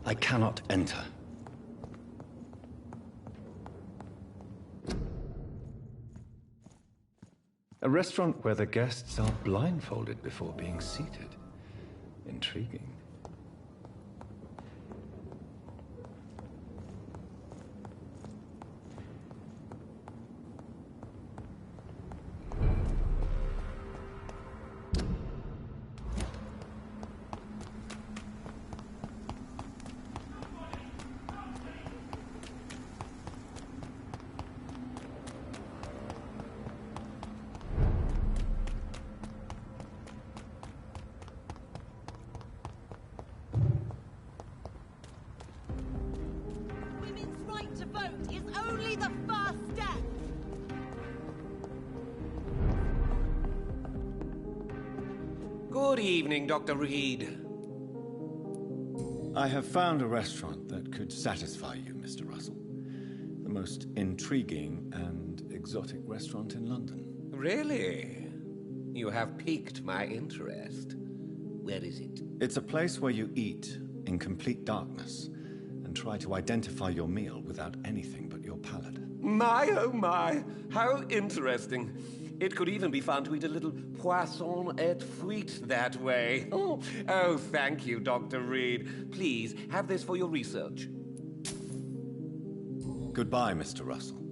I cannot enter. A restaurant where the guests are blindfolded before being seated. Intriguing. Good evening, Dr. Reed. I have found a restaurant that could satisfy you, Mr. Russell. The most intriguing and exotic restaurant in London. Really? You have piqued my interest. Where is it? It's a place where you eat in complete darkness and try to identify your meal without anything but your palate. My, oh my, how interesting. It could even be fun to eat a little poisson et fruits that way. Oh, thank you, Dr. Reed. Please, have this for your research. Goodbye, Mr. Russell.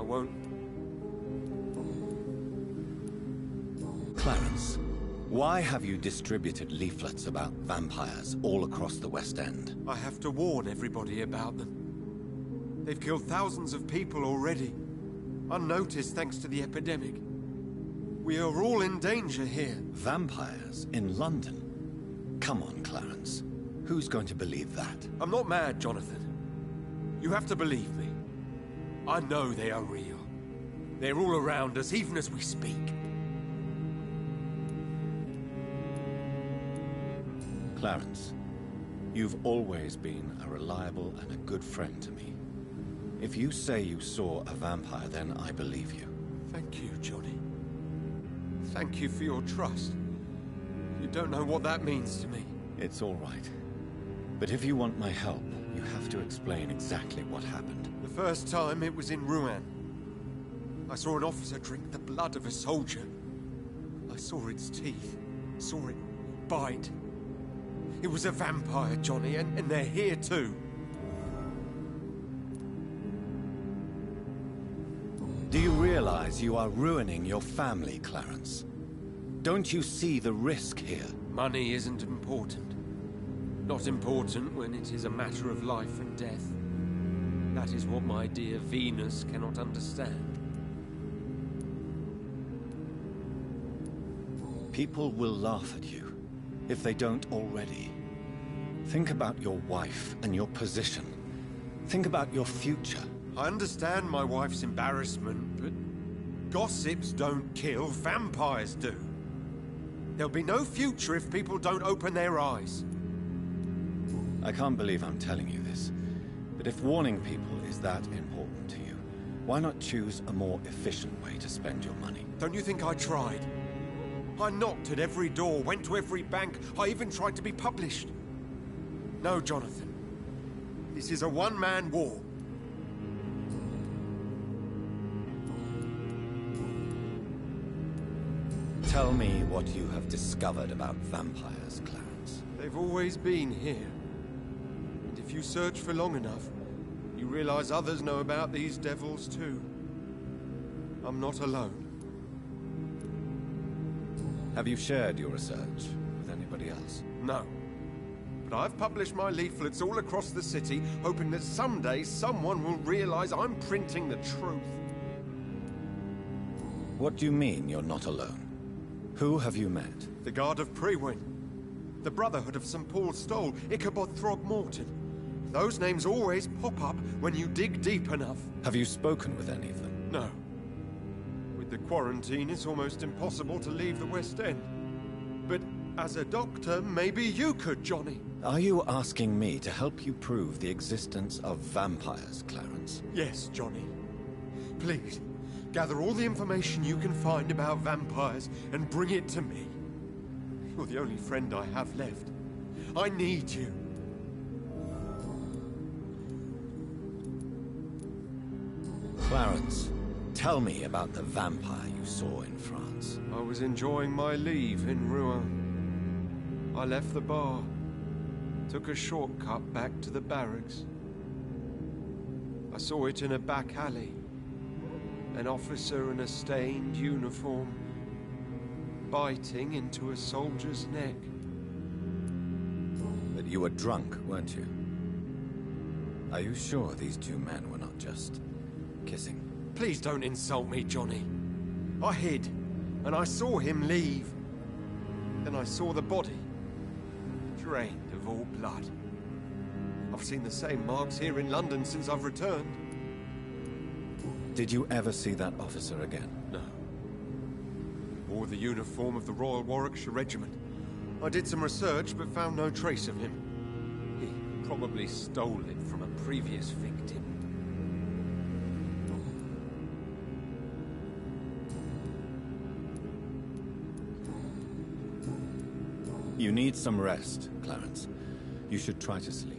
won't. Clarence, why have you distributed leaflets about vampires all across the West End? I have to warn everybody about them. They've killed thousands of people already, unnoticed thanks to the epidemic. We are all in danger here. Vampires in London? Come on, Clarence. Who's going to believe that? I'm not mad, Jonathan. You have to believe me. I know they are real. They're all around us, even as we speak. Clarence, you've always been a reliable and a good friend to me. If you say you saw a vampire, then I believe you. Thank you, Johnny. Thank you for your trust. You don't know what that means to me. It's all right. But if you want my help, you have to explain exactly what happened. The first time it was in Rouen. I saw an officer drink the blood of a soldier. I saw its teeth, saw it bite. It was a vampire, Johnny, and they're here too. Do you realize you are ruining your family, Clarence? Don't you see the risk here? Money isn't important. Not important when it is a matter of life and death. That is what my dear Venus cannot understand. People will laugh at you, if they don't already. Think about your wife and your position. Think about your future. I understand my wife's embarrassment, but gossips don't kill, vampires do. There'll be no future if people don't open their eyes. I can't believe I'm telling you this, but if warning people is that important to you, why not choose a more efficient way to spend your money? Don't you think I tried? I knocked at every door, went to every bank, I even tried to be published. No, Jonathan. This is a one-man war. Tell me what you have discovered about vampires, Clarence. They've always been here. And if you search for long enough, you realize others know about these devils too. I'm not alone. Have you shared your research with anybody else? No. But I've published my leaflets all across the city, hoping that someday someone will realize I'm printing the truth. What do you mean you're not alone? Who have you met? The Guard of Prewin, the Brotherhood of St. Paul Stole, Ichabod Throgmorton. Those names always pop up when you dig deep enough. Have you spoken with any of them? No. With the quarantine, it's almost impossible to leave the West End. But as a doctor, maybe you could, Johnny. Are you asking me to help you prove the existence of vampires, Clarence? Yes, Johnny. Please, gather all the information you can find about vampires and bring it to me. You're the only friend I have left. I need you. Clarence, tell me about the vampire you saw in France. I was enjoying my leave in Rouen. I left the bar, took a shortcut back to the barracks. I saw it in a back alley. An officer in a stained uniform, biting into a soldier's neck. But you were drunk, weren't you? Are you sure these two men were not just kissing? Please don't insult me, Johnny. I hid, and I saw him leave. Then I saw the body, drained of all blood. I've seen the same marks here in London since I've returned. Did you ever see that officer again? No. He wore the uniform of the Royal Warwickshire Regiment. I did some research, but found no trace of him. He probably stole it from a previous victim. You need some rest, Clarence. You should try to sleep.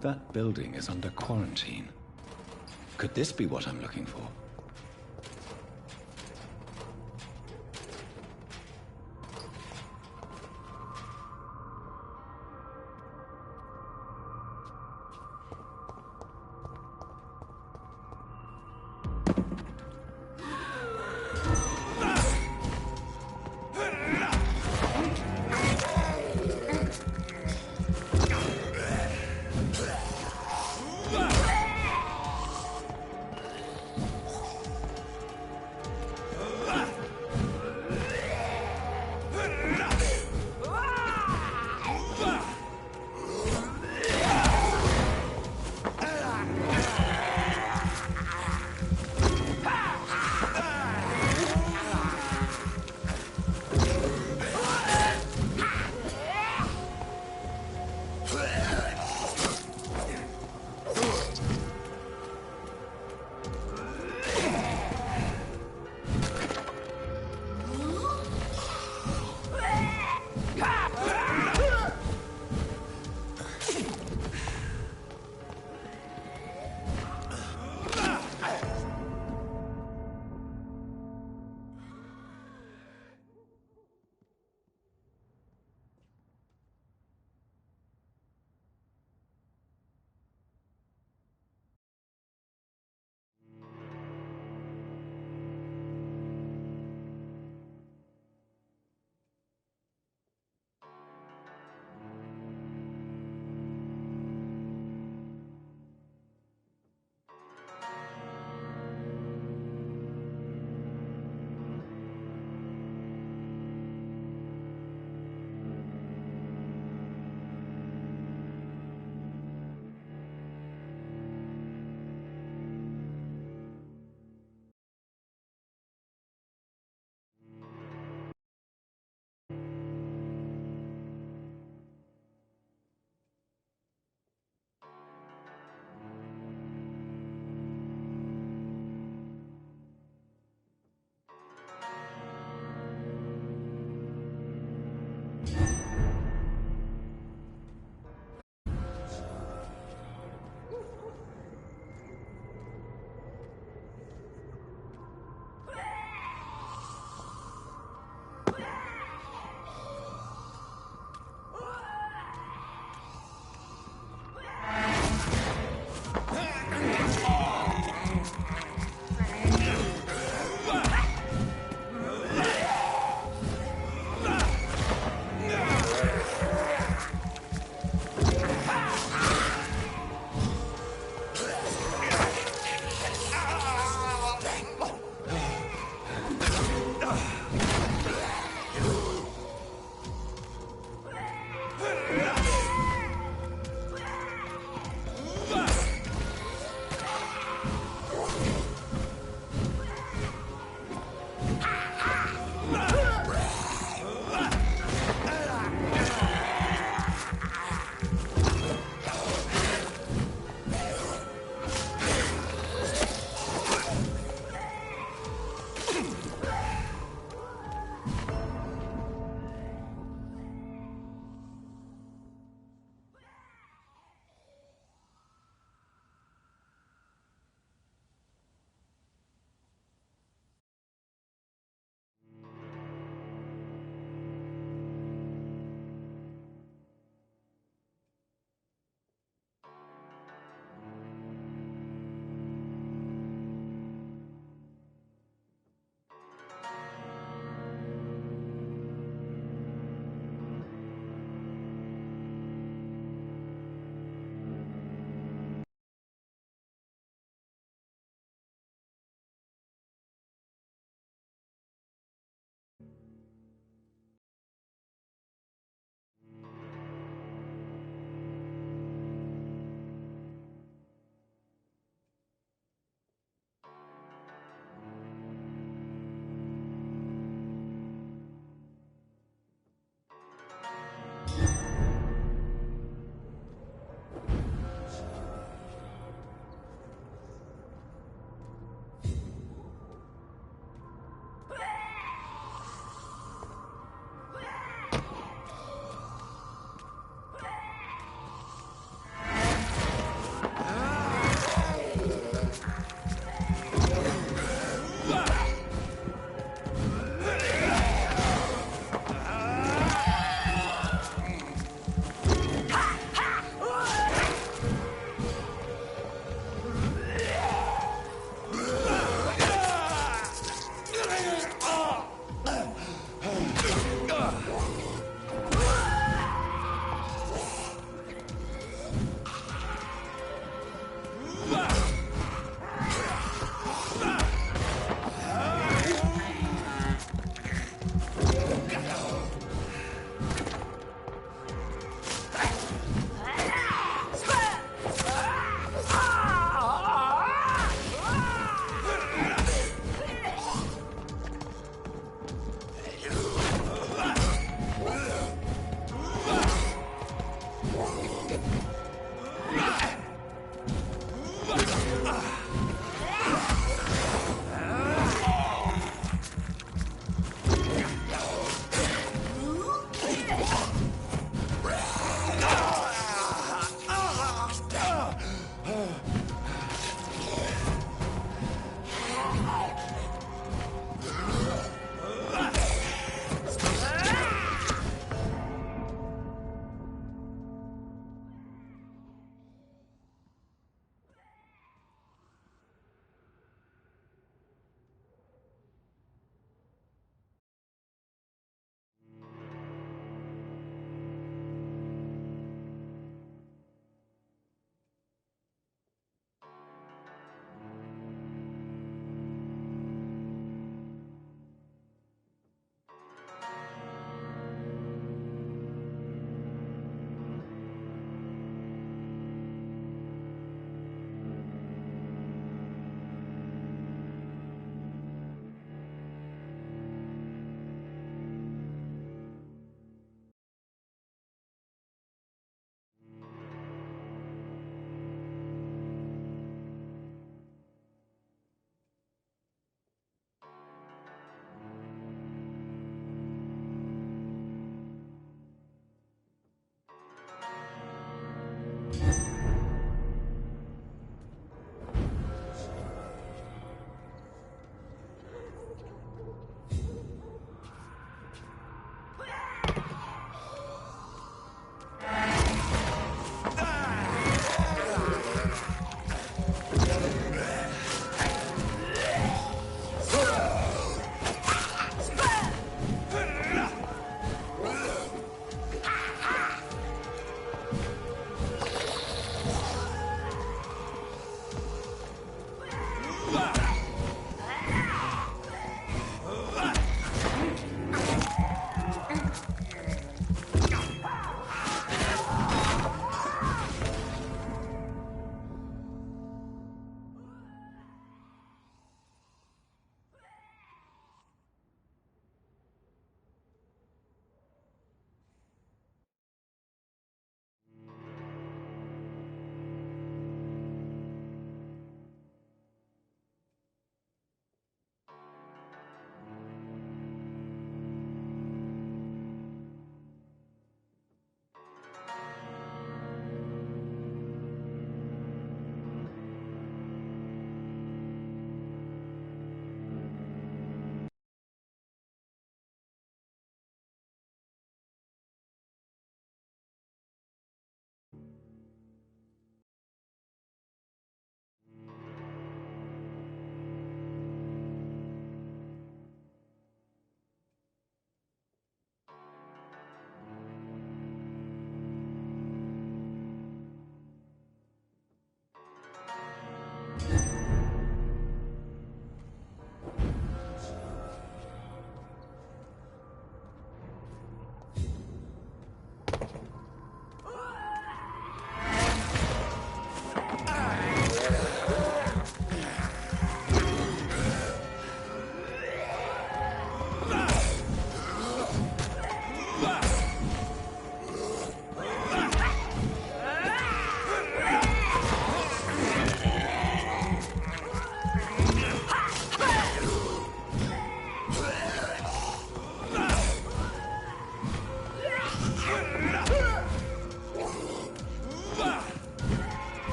That building is under quarantine. Could this be what I'm looking for?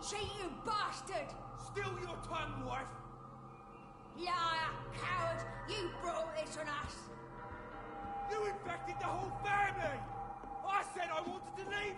cheating bastard! Still your tongue, wife! Liar, coward! You brought this on us! You infected the whole family! I said I wanted to leave!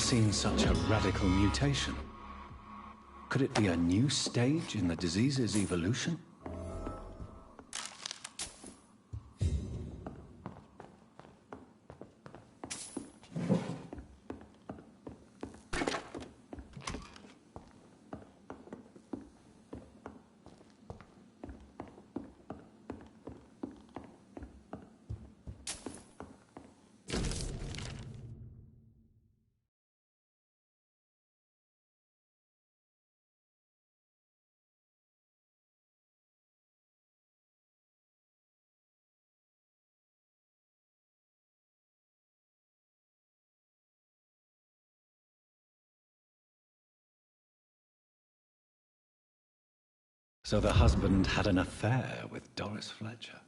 seen such a radical mutation. Could it be a new stage in the disease's evolution? So the husband had an affair with Doris Fletcher.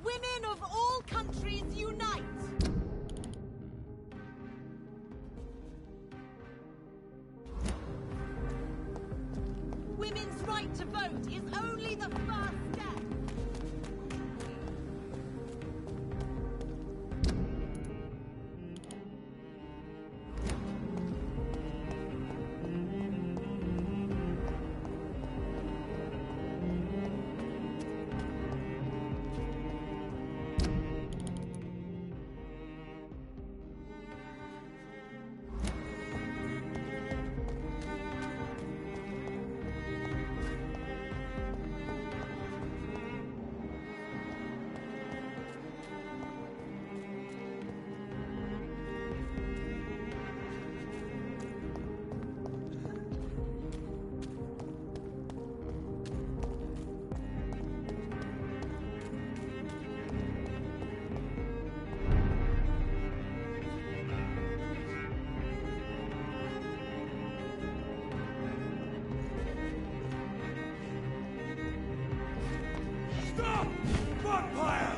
Women of all countries unite! Women's right to vote is only the first step. Stop! Vampire!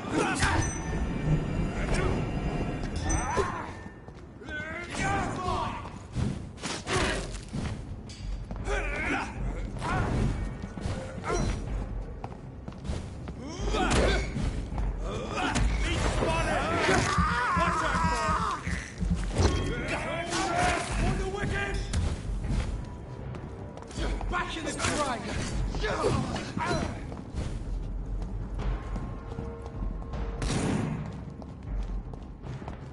Back in the grind!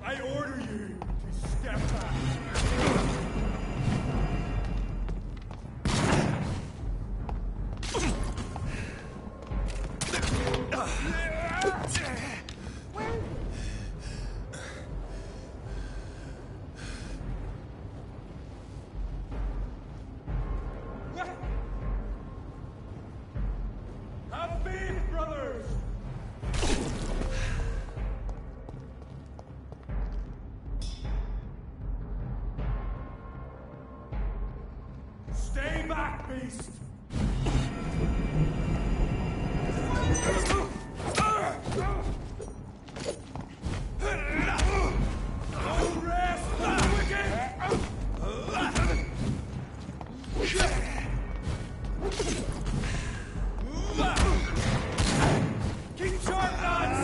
I order you to step back. Have faith, brothers! Stay back, beast! No rest for the wicked! Keep sharp, lads!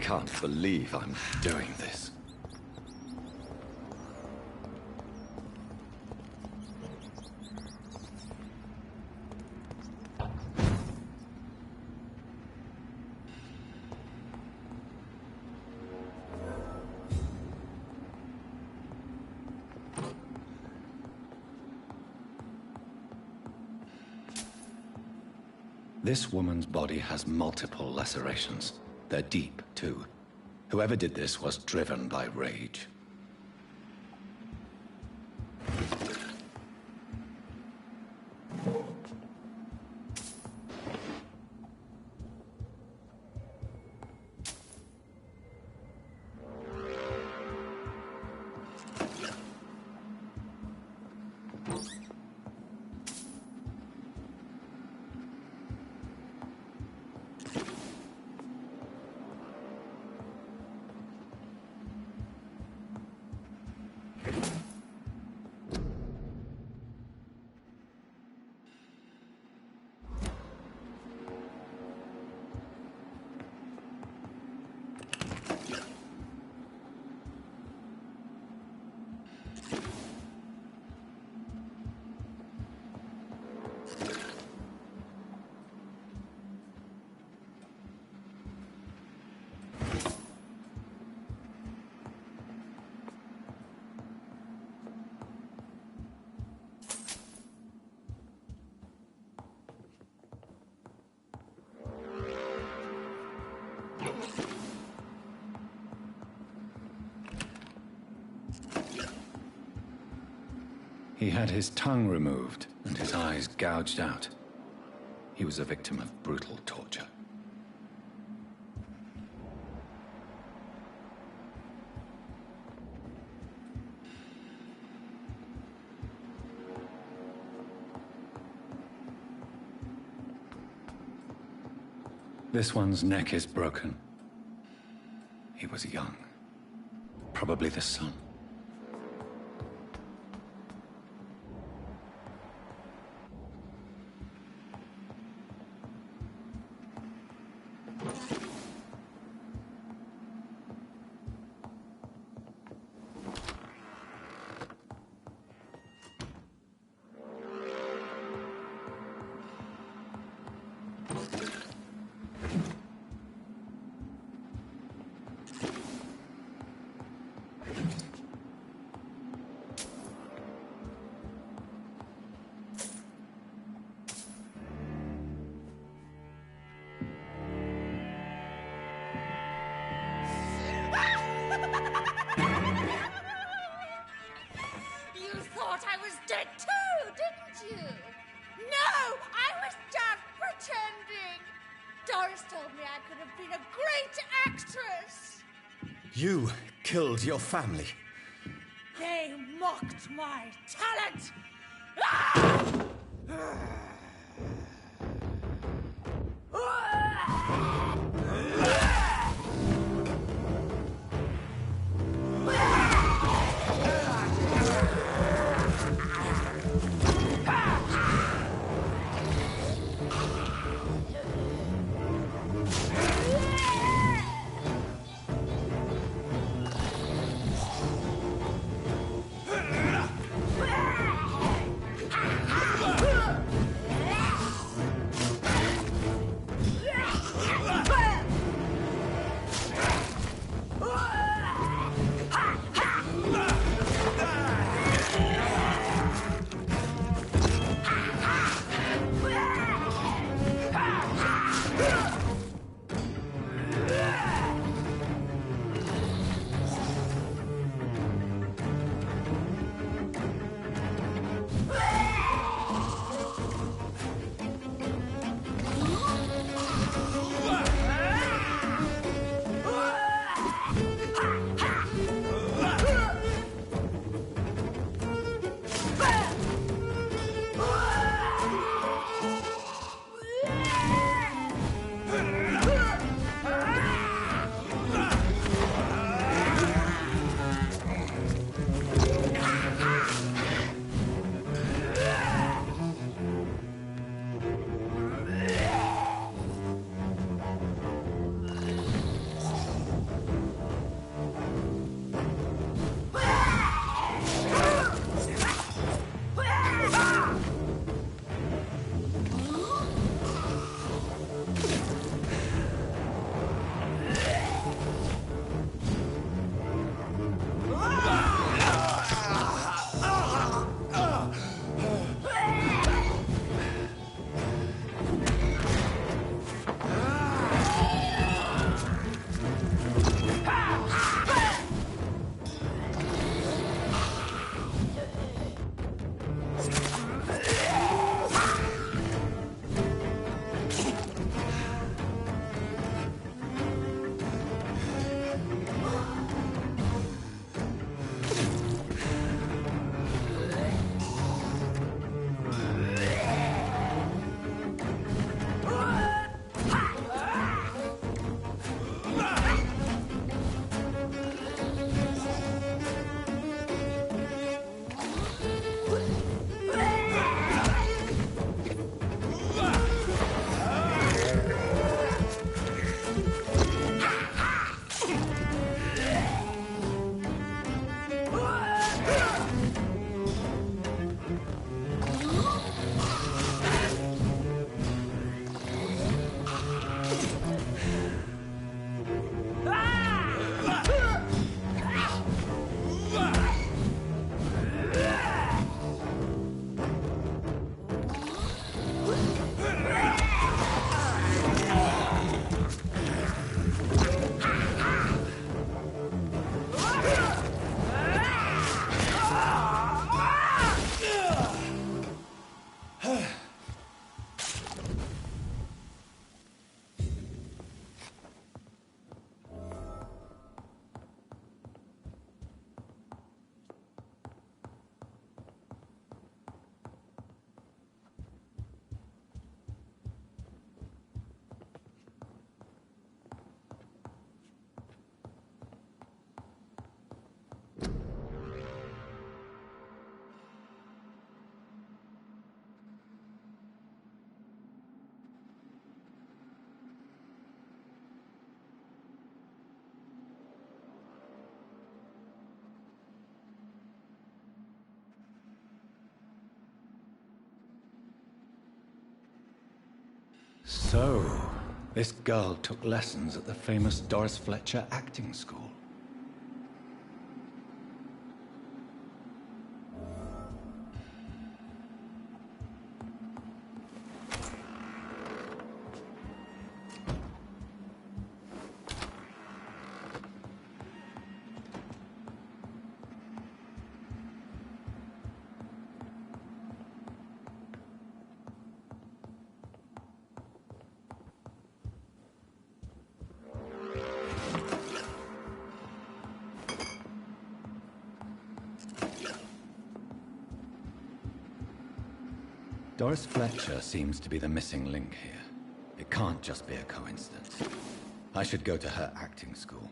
can't believe I'm doing this. This woman's body has multiple lacerations. They're deep, too. Whoever did this was driven by rage. He had his tongue removed and his eyes gouged out. He was a victim of brutal torture. This one's neck is broken. He was young. Probably the son. You thought I was dead too, didn't you? No, I was just pretending. Doris told me I could have been a great actress. You killed your family. They mocked my talent. Ah! So, this girl took lessons at the famous Doris Fletcher acting school. Doris Fletcher seems to be the missing link here. It can't just be a coincidence. I should go to her acting school.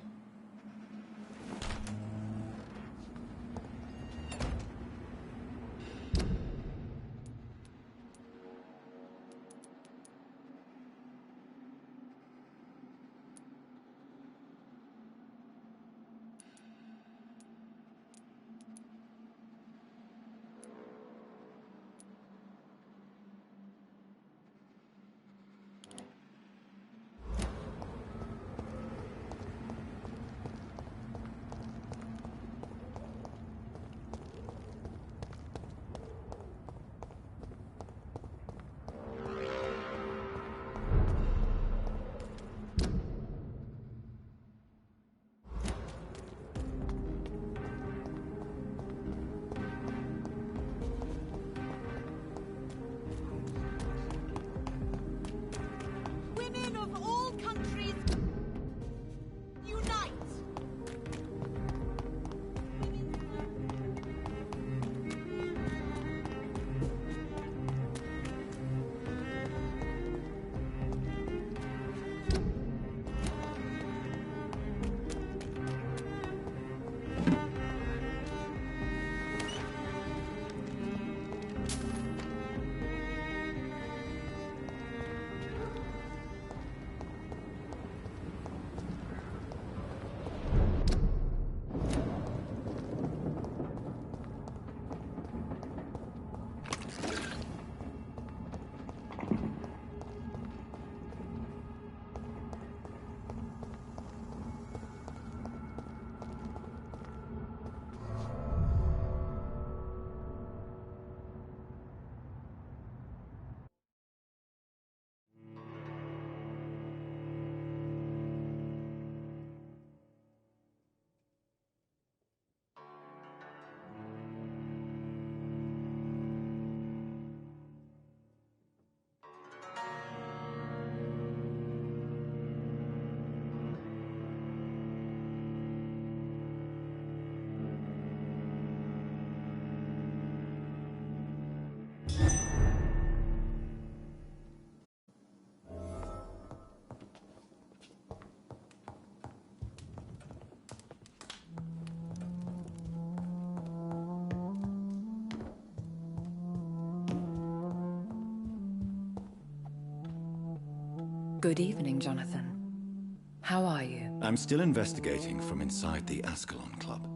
Good evening, Jonathan. How are you? I'm still investigating from inside the Ascalon Club.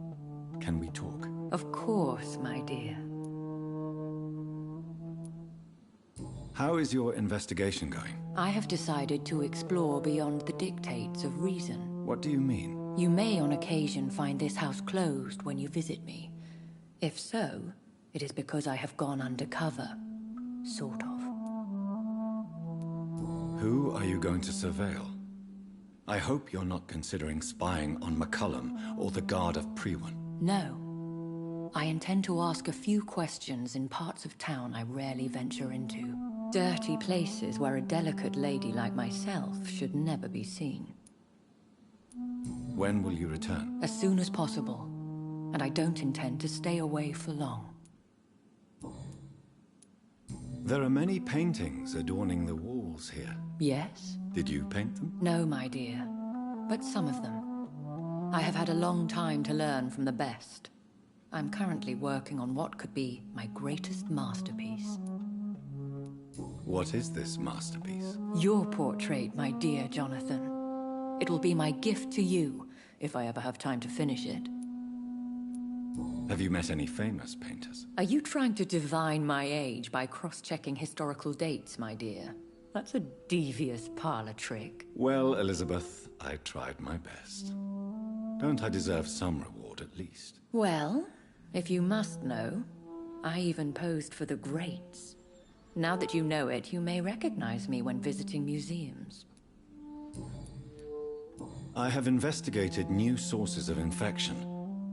Can we talk? Of course, my dear. How is your investigation going? I have decided to explore beyond the dictates of reason. What do you mean? You may on occasion find this house closed when you visit me. If so, it is because I have gone undercover. Sort of. Who are you going to surveil? I hope you're not considering spying on McCullum or the Guard of Prewan. No. I intend to ask a few questions in parts of town I rarely venture into. Dirty places where a delicate lady like myself should never be seen. When will you return? As soon as possible. And I don't intend to stay away for long. There are many paintings adorning the walls here. Yes? Did you paint them? No, my dear. But some of them. I have had a long time to learn from the best. I'm currently working on what could be my greatest masterpiece. What is this masterpiece? Your portrait, my dear Jonathan. It will be my gift to you, if I ever have time to finish it. Have you met any famous painters? Are you trying to divine my age by cross-checking historical dates, my dear? That's a devious parlor trick. Well, Elizabeth, I tried my best. Don't I deserve some reward at least? Well, if you must know, I even posed for the greats. Now that you know it, you may recognize me when visiting museums. I have investigated new sources of infection,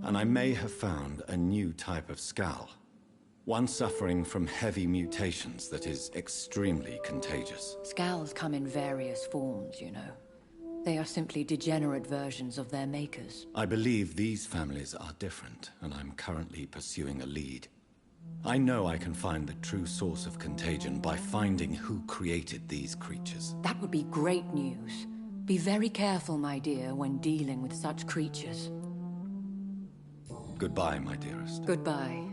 and I may have found a new type of skull. One suffering from heavy mutations that is extremely contagious. Scowls come in various forms, you know. They are simply degenerate versions of their makers. I believe these families are different, and I'm currently pursuing a lead. I know I can find the true source of contagion by finding who created these creatures. That would be great news. Be very careful, my dear, when dealing with such creatures. Goodbye, my dearest. Goodbye.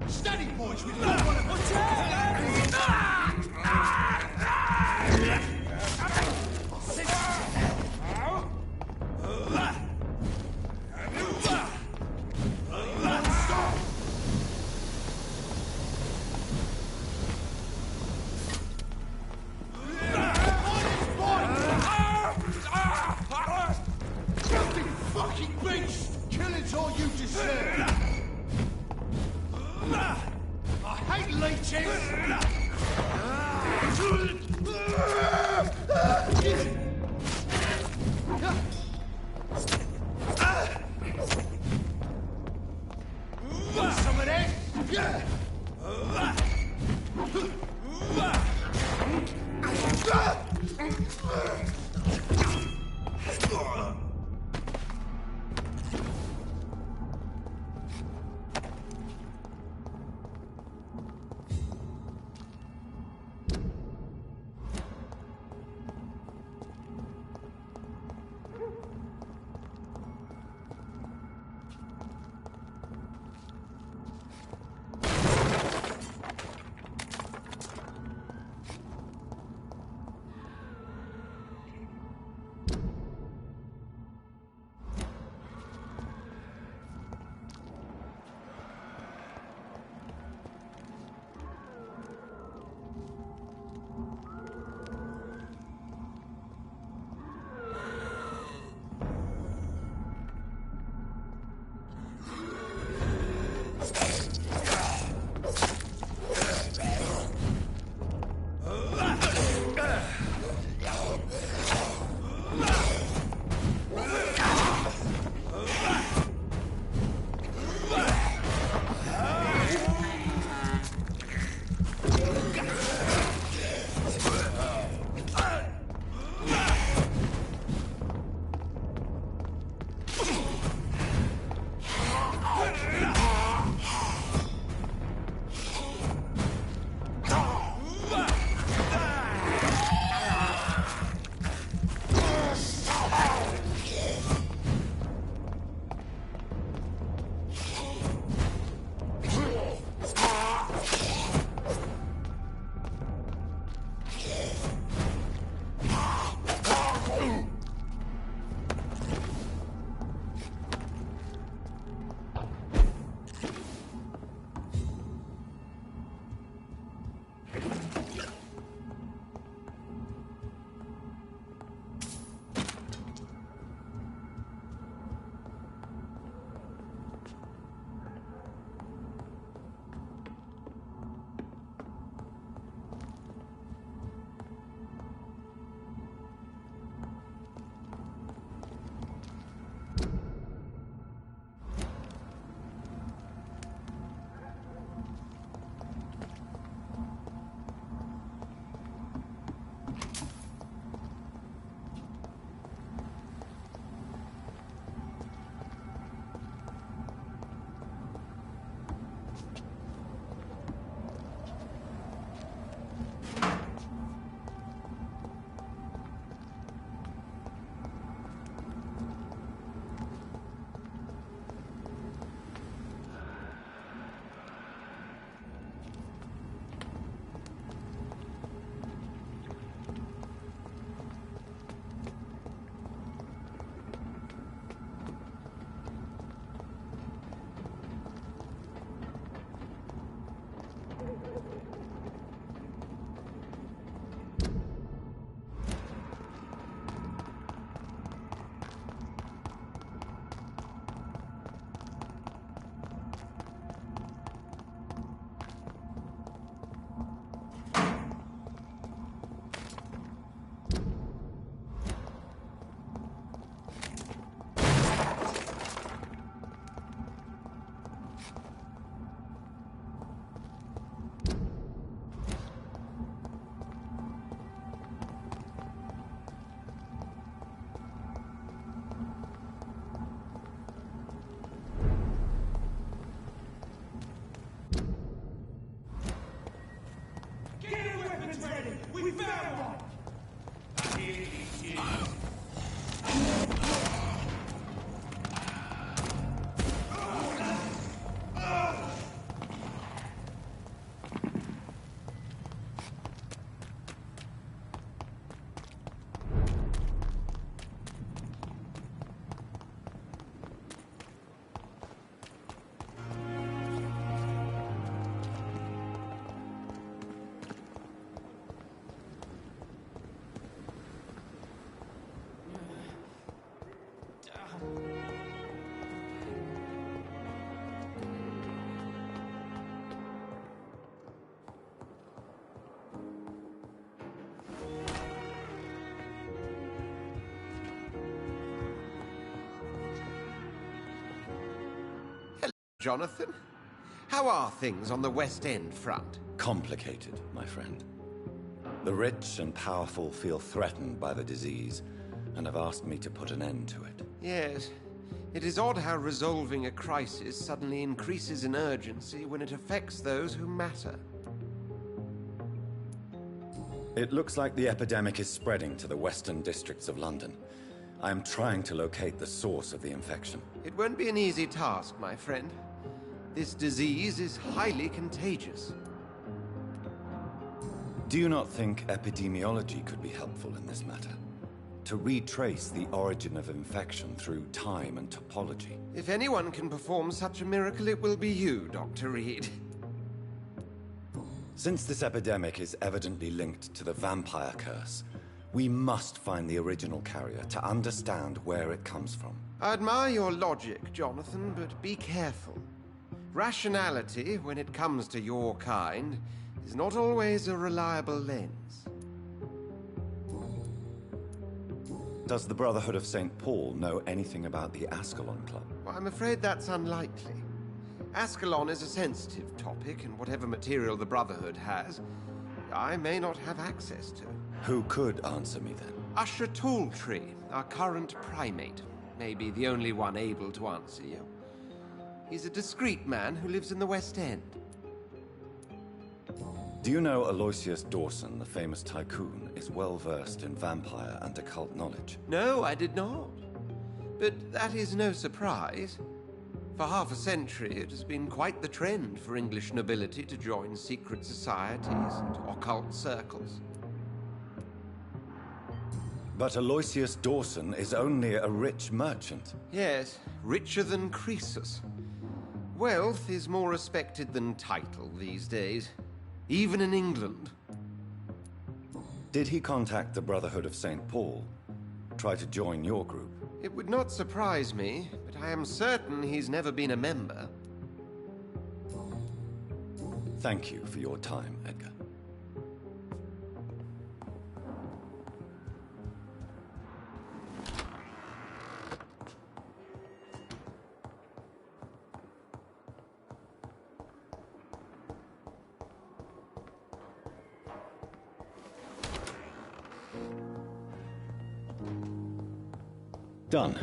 Steady, boys! We don't want to... Watch out! Fucking beast! Killing's all you deserve! I hate leeches! Want some of that? Jonathan? How are things on the West End front? Complicated, my friend. The rich and powerful feel threatened by the disease, and have asked me to put an end to it. Yes. It is odd how resolving a crisis suddenly increases in urgency when it affects those who matter. It looks like the epidemic is spreading to the western districts of London. I am trying to locate the source of the infection. It won't be an easy task, my friend. This disease is highly contagious. Do you not think epidemiology could be helpful in this matter? To retrace the origin of infection through time and topology? If anyone can perform such a miracle, it will be you, Dr. Reed. Since this epidemic is evidently linked to the vampire curse, we must find the original carrier to understand where it comes from. I admire your logic, Jonathan, but be careful. Rationality, when it comes to your kind, is not always a reliable lens. Does the Brotherhood of St. Paul know anything about the Ascalon Club? Well, I'm afraid that's unlikely. Ascalon is a sensitive topic, and whatever material the Brotherhood has, I may not have access to. Who could answer me then? Usher Talltree, our current primate, may be the only one able to answer you. He's a discreet man who lives in the West End. Do you know Aloysius Dawson, the famous tycoon, is well versed in vampire and occult knowledge? No, I did not. But that is no surprise. For half a century, it has been quite the trend for English nobility to join secret societies and occult circles. But Aloysius Dawson is only a rich merchant. Yes, richer than Croesus. Wealth is more respected than title these days, even in England. Did he contact the Brotherhood of St. Paul? Try to join your group? It would not surprise me, but I am certain he's never been a member. Thank you for your time, Edgar. Done.